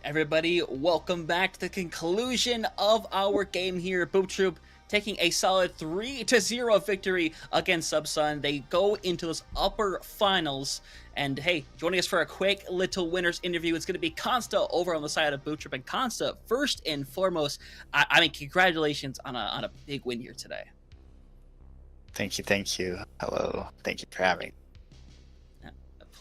Everybody, welcome back to the conclusion of our game here. Boop Troop taking a solid 3-0 victory against Subsun. They go into those upper finals. And hey, joining us for a quick little winners interview, it's going to be Consta over on the side of Boop Troop. And Consta, first and foremost, I mean, congratulations on a big win here today. Thank you. Hello. Thank you for having me.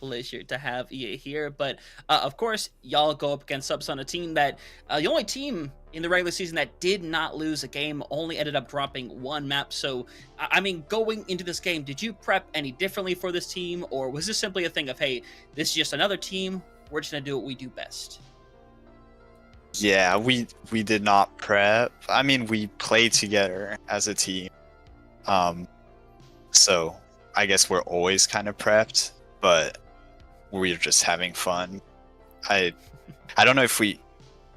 Pleasure to have you here, but of course y'all go up against Subsun, a team that the only team in the regular season that did not lose a game, only ended up dropping one map. So I mean, going into this game, did you prep any differently for this team, or was this simply a thing of, hey, this is just another team, we're just gonna do what we do best? Yeah, we did not prep. I mean, we played together as a team, so I guess we're always kind of prepped, but we're just having fun. I don't know if I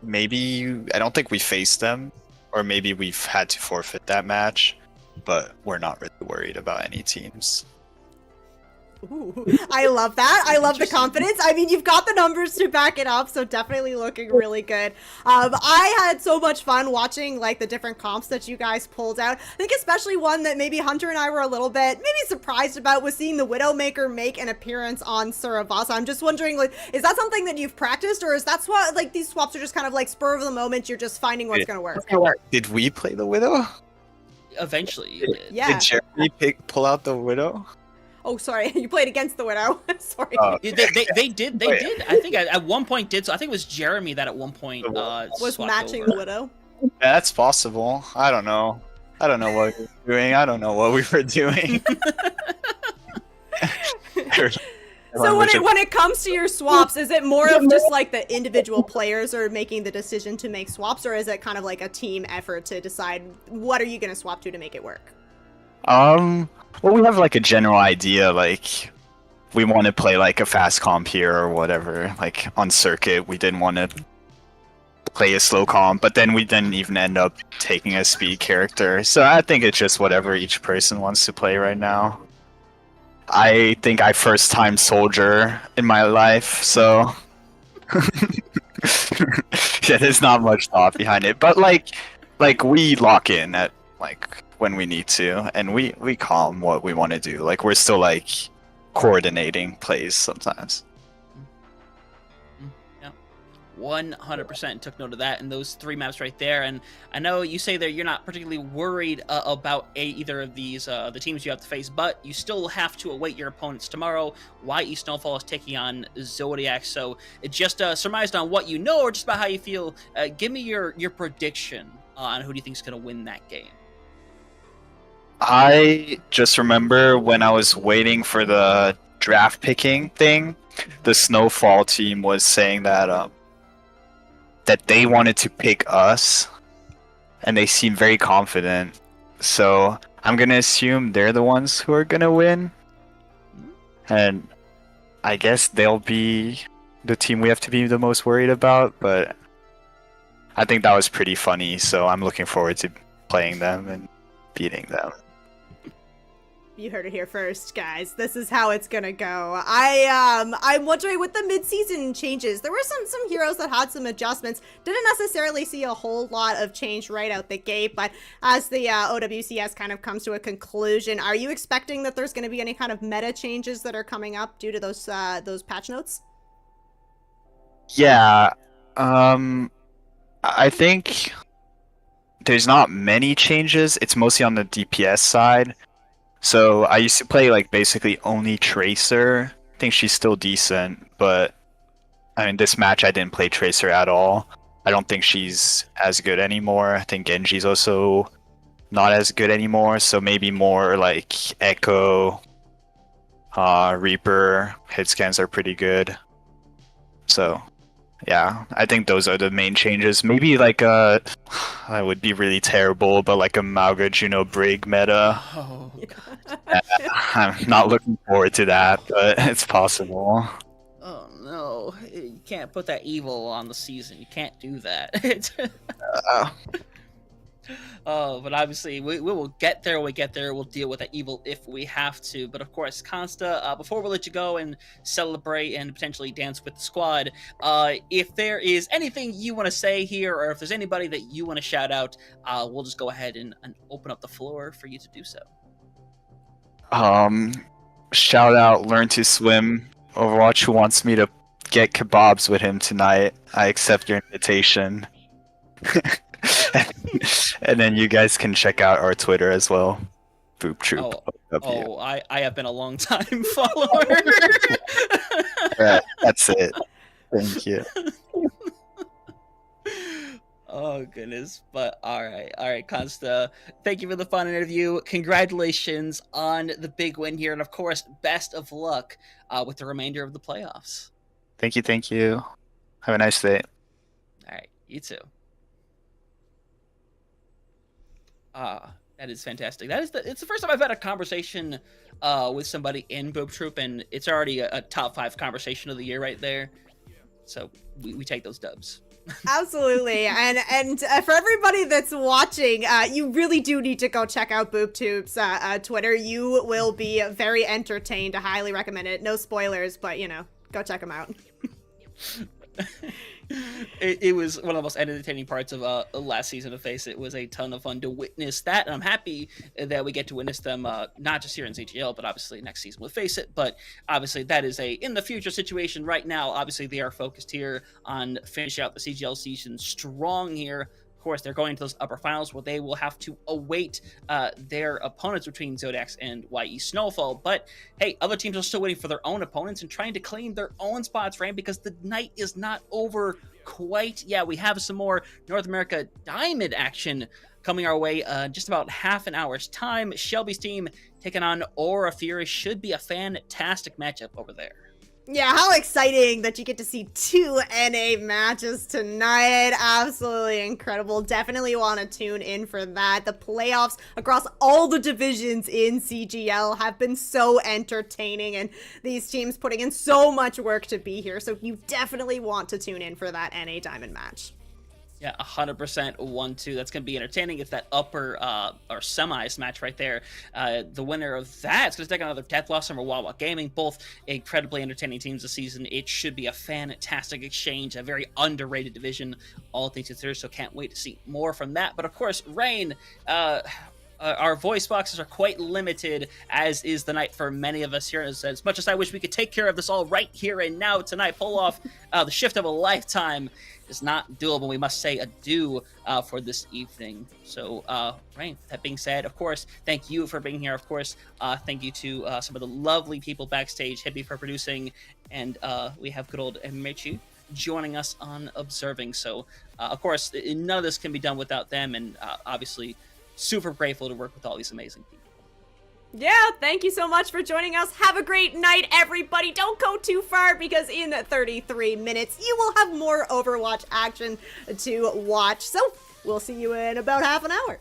don't think we faced them, or maybe we've had to forfeit that match, but we're not really worried about any teams. Ooh, I love that. I love the confidence. I mean, you've got the numbers to back it up, so definitely looking really good. I had so much fun watching like the different comps that you guys pulled out. I think especially one that maybe Hunter and I were a little bit maybe surprised about was seeing the Widowmaker make an appearance on Suravasa. I'm just wondering, like, is that something that you've practiced, or is that what, like, these swaps are just kind of like spur of the moment, you're just finding what's going to work? Did we play the Widow? Eventually you did. Yeah. Did Jeremy pull out the Widow? Oh, sorry. You played against the Widow. Sorry. They did. I think at one point did. So I think it was Jeremy that at one point was swapped matching over. the Widow. Yeah, that's possible. I don't know what we were doing. I don't know what we were doing. So when it comes to your swaps, is it more of just like the individual players are making the decision to make swaps, or is it kind of like a team effort to decide what are you going to swap to make it work? Well, we have like a general idea, like we want to play like a fast comp here or whatever. Like on circuit, we didn't want to play a slow comp, but then we didn't even end up taking a speed character. So I think it's just whatever each person wants to play right now. I think I first time soldier in my life, so yeah, there's not much thought behind it. But like we lock in at like when we need to, and we call them what we want to do. Like we're still like coordinating plays sometimes. Yeah, 100% took note of that in those three maps right there. And I know you say that you're not particularly worried about either of these the teams you have to face, but you still have to await your opponents tomorrow. YE Snowfall is taking on Zodiac. So it just surmised on what you know, or just about how you feel. Give me your prediction on who do you think is going to win that game. I just remember when I was waiting for the draft picking thing, the Snowfall team was saying that that they wanted to pick us, and they seem very confident. So I'm gonna assume they're the ones who are gonna win, and I guess they'll be the team we have to be the most worried about. But I think that was pretty funny, so I'm looking forward to playing them and beating them. You heard it here first, guys. This is how it's gonna go. I'm wondering, with the mid-season changes, there were some heroes that had some adjustments. Didn't necessarily see a whole lot of change right out the gate, but as the OWCS kind of comes to a conclusion, are you expecting that there's gonna be any kind of meta changes that are coming up due to those patch notes? Yeah, I think there's not many changes. It's mostly on the DPS side. So I used to play like basically only Tracer. I think she's still decent, but I mean this match I didn't play Tracer at all. I don't think she's as good anymore. I think Genji's also not as good anymore, so maybe more like Echo, Reaper, hit scans are pretty good. So yeah, I think those are the main changes. Maybe like I would be really terrible, but like a Mauga Juno Brig meta. Oh, God. I'm not looking forward to that, but it's possible. Oh no, you can't put that evil on the season. You can't do that. But obviously, we will get there when we get there. We'll deal with that evil if we have to. But of course, Consta, before we let you go and celebrate and potentially dance with the squad, if there is anything you want to say here, or if there's anybody that you want to shout out, we'll just go ahead and open up the floor for you to do so. Shout out, Learn to Swim, Overwatch, who wants me to get kebabs with him tonight. I accept your invitation. And then you guys can check out our Twitter as well. Boop Troop. I have been a long time follower. Alright, that's it. Thank you. Oh goodness, but all right, Consta. Thank you for the fun interview. Congratulations on the big win here, and of course, best of luck with the remainder of the playoffs. Thank you. Have a nice day. All right, you too. That is fantastic. It's the first time I've had a conversation with somebody in Boop Troop, and it's already a top 5 conversation of the year right there. So we take those dubs. Absolutely. And for everybody that's watching, you really do need to go check out BoopTube's Twitter. You will be very entertained. I highly recommend it. No spoilers, but go check them out. It was one of the most entertaining parts of last season of Face. It was a ton of fun to witness that, and I'm happy that we get to witness them not just here in CGL, but obviously next season with Face It. But obviously that is a in the future situation. Right now, obviously they are focused here on finishing out the CGL season strong here. Of course, they're going to those upper finals where they will have to await their opponents between Zodiacs and YE Snowfall. But hey, other teams are still waiting for their own opponents and trying to claim their own spots, right? Because the night is not over quite yet. We have some more North America Diamond action coming our way just about half an hour's time. Shelby's team taking on Aura Fury. Should be a fantastic matchup over there. Yeah, how exciting that you get to see 2 NA matches tonight. Absolutely incredible. Definitely want to tune in for that. The playoffs across all the divisions in CGL have been so entertaining, and these teams putting in so much work to be here. So you definitely want to tune in for that NA Diamond match. Yeah, 100% 1-2. That's going to be entertaining. It's that upper or semis match right there. The winner of that is going to take another Death Blossom or Wawa Gaming. Both incredibly entertaining teams this season. It should be a fantastic exchange, a very underrated division, all things considered. So can't wait to see more from that. But of course, Rain, our voice boxes are quite limited, as is the night for many of us here. As much as I wish we could take care of this all right here and now tonight, pull off the shift of a lifetime, is not doable. We must say adieu for this evening. So, Rain, that being said, of course, thank you for being here. Of course, thank you to some of the lovely people backstage, Hippie for producing, and we have good old Michi joining us on observing. So, of course, none of this can be done without them, and obviously super grateful to work with all these amazing people. Yeah, thank you so much for joining us. Have a great night, everybody. Don't go too far, because in 33 minutes, you will have more Overwatch action to watch. So we'll see you in about half an hour.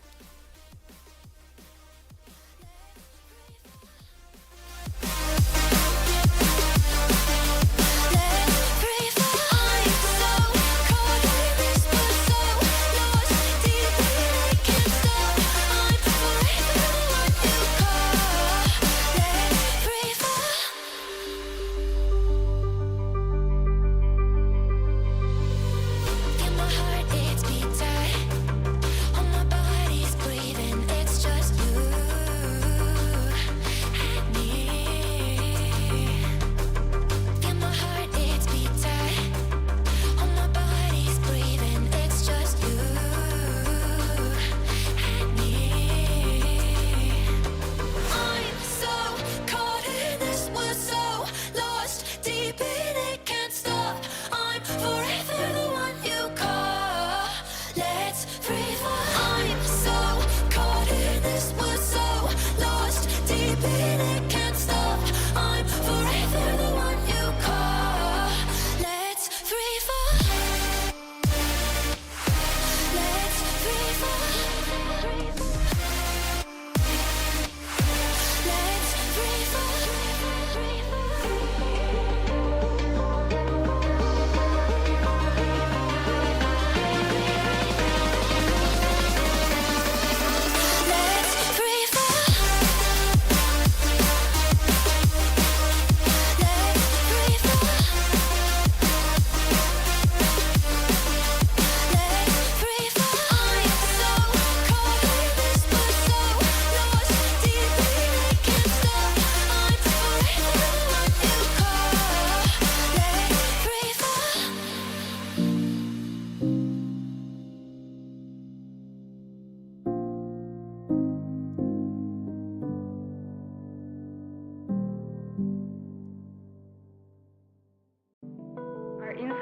My heart, it's beat tight. All my body's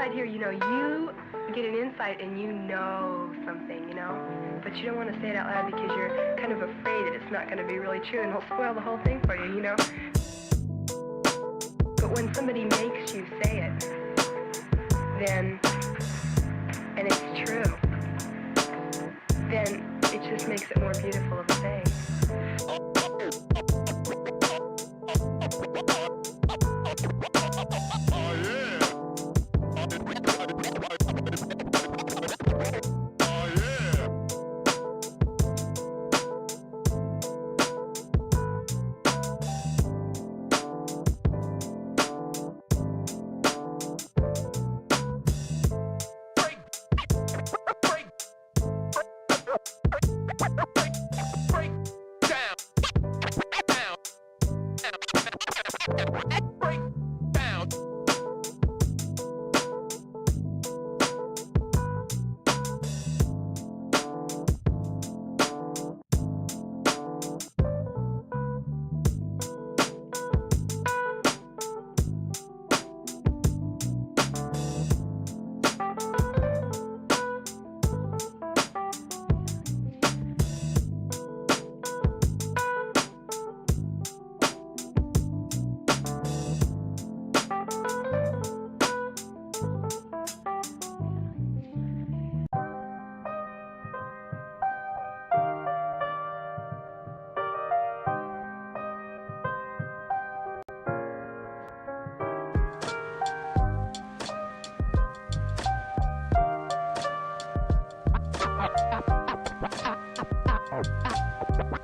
inside here, you know, you get an insight and you know something, you know, but you don't want to say it out loud because you're kind of afraid that it's not going to be really true and it'll spoil the whole thing for you, you know. But when somebody makes you say it, then, and it's true, then it just makes it more beautiful of a thing.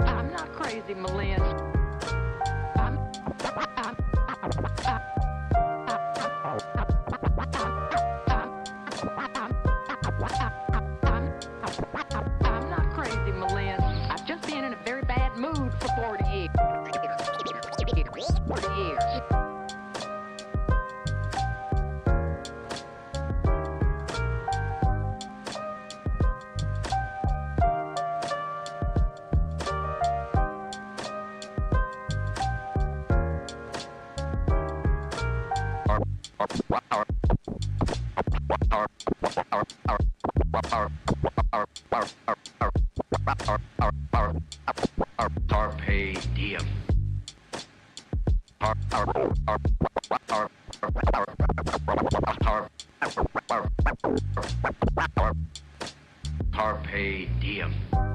I'm not crazy, Malin. I'm not crazy, Malin. I've just been in a very bad mood for 40 years. 40 years. Carpe diem. Carpe diem.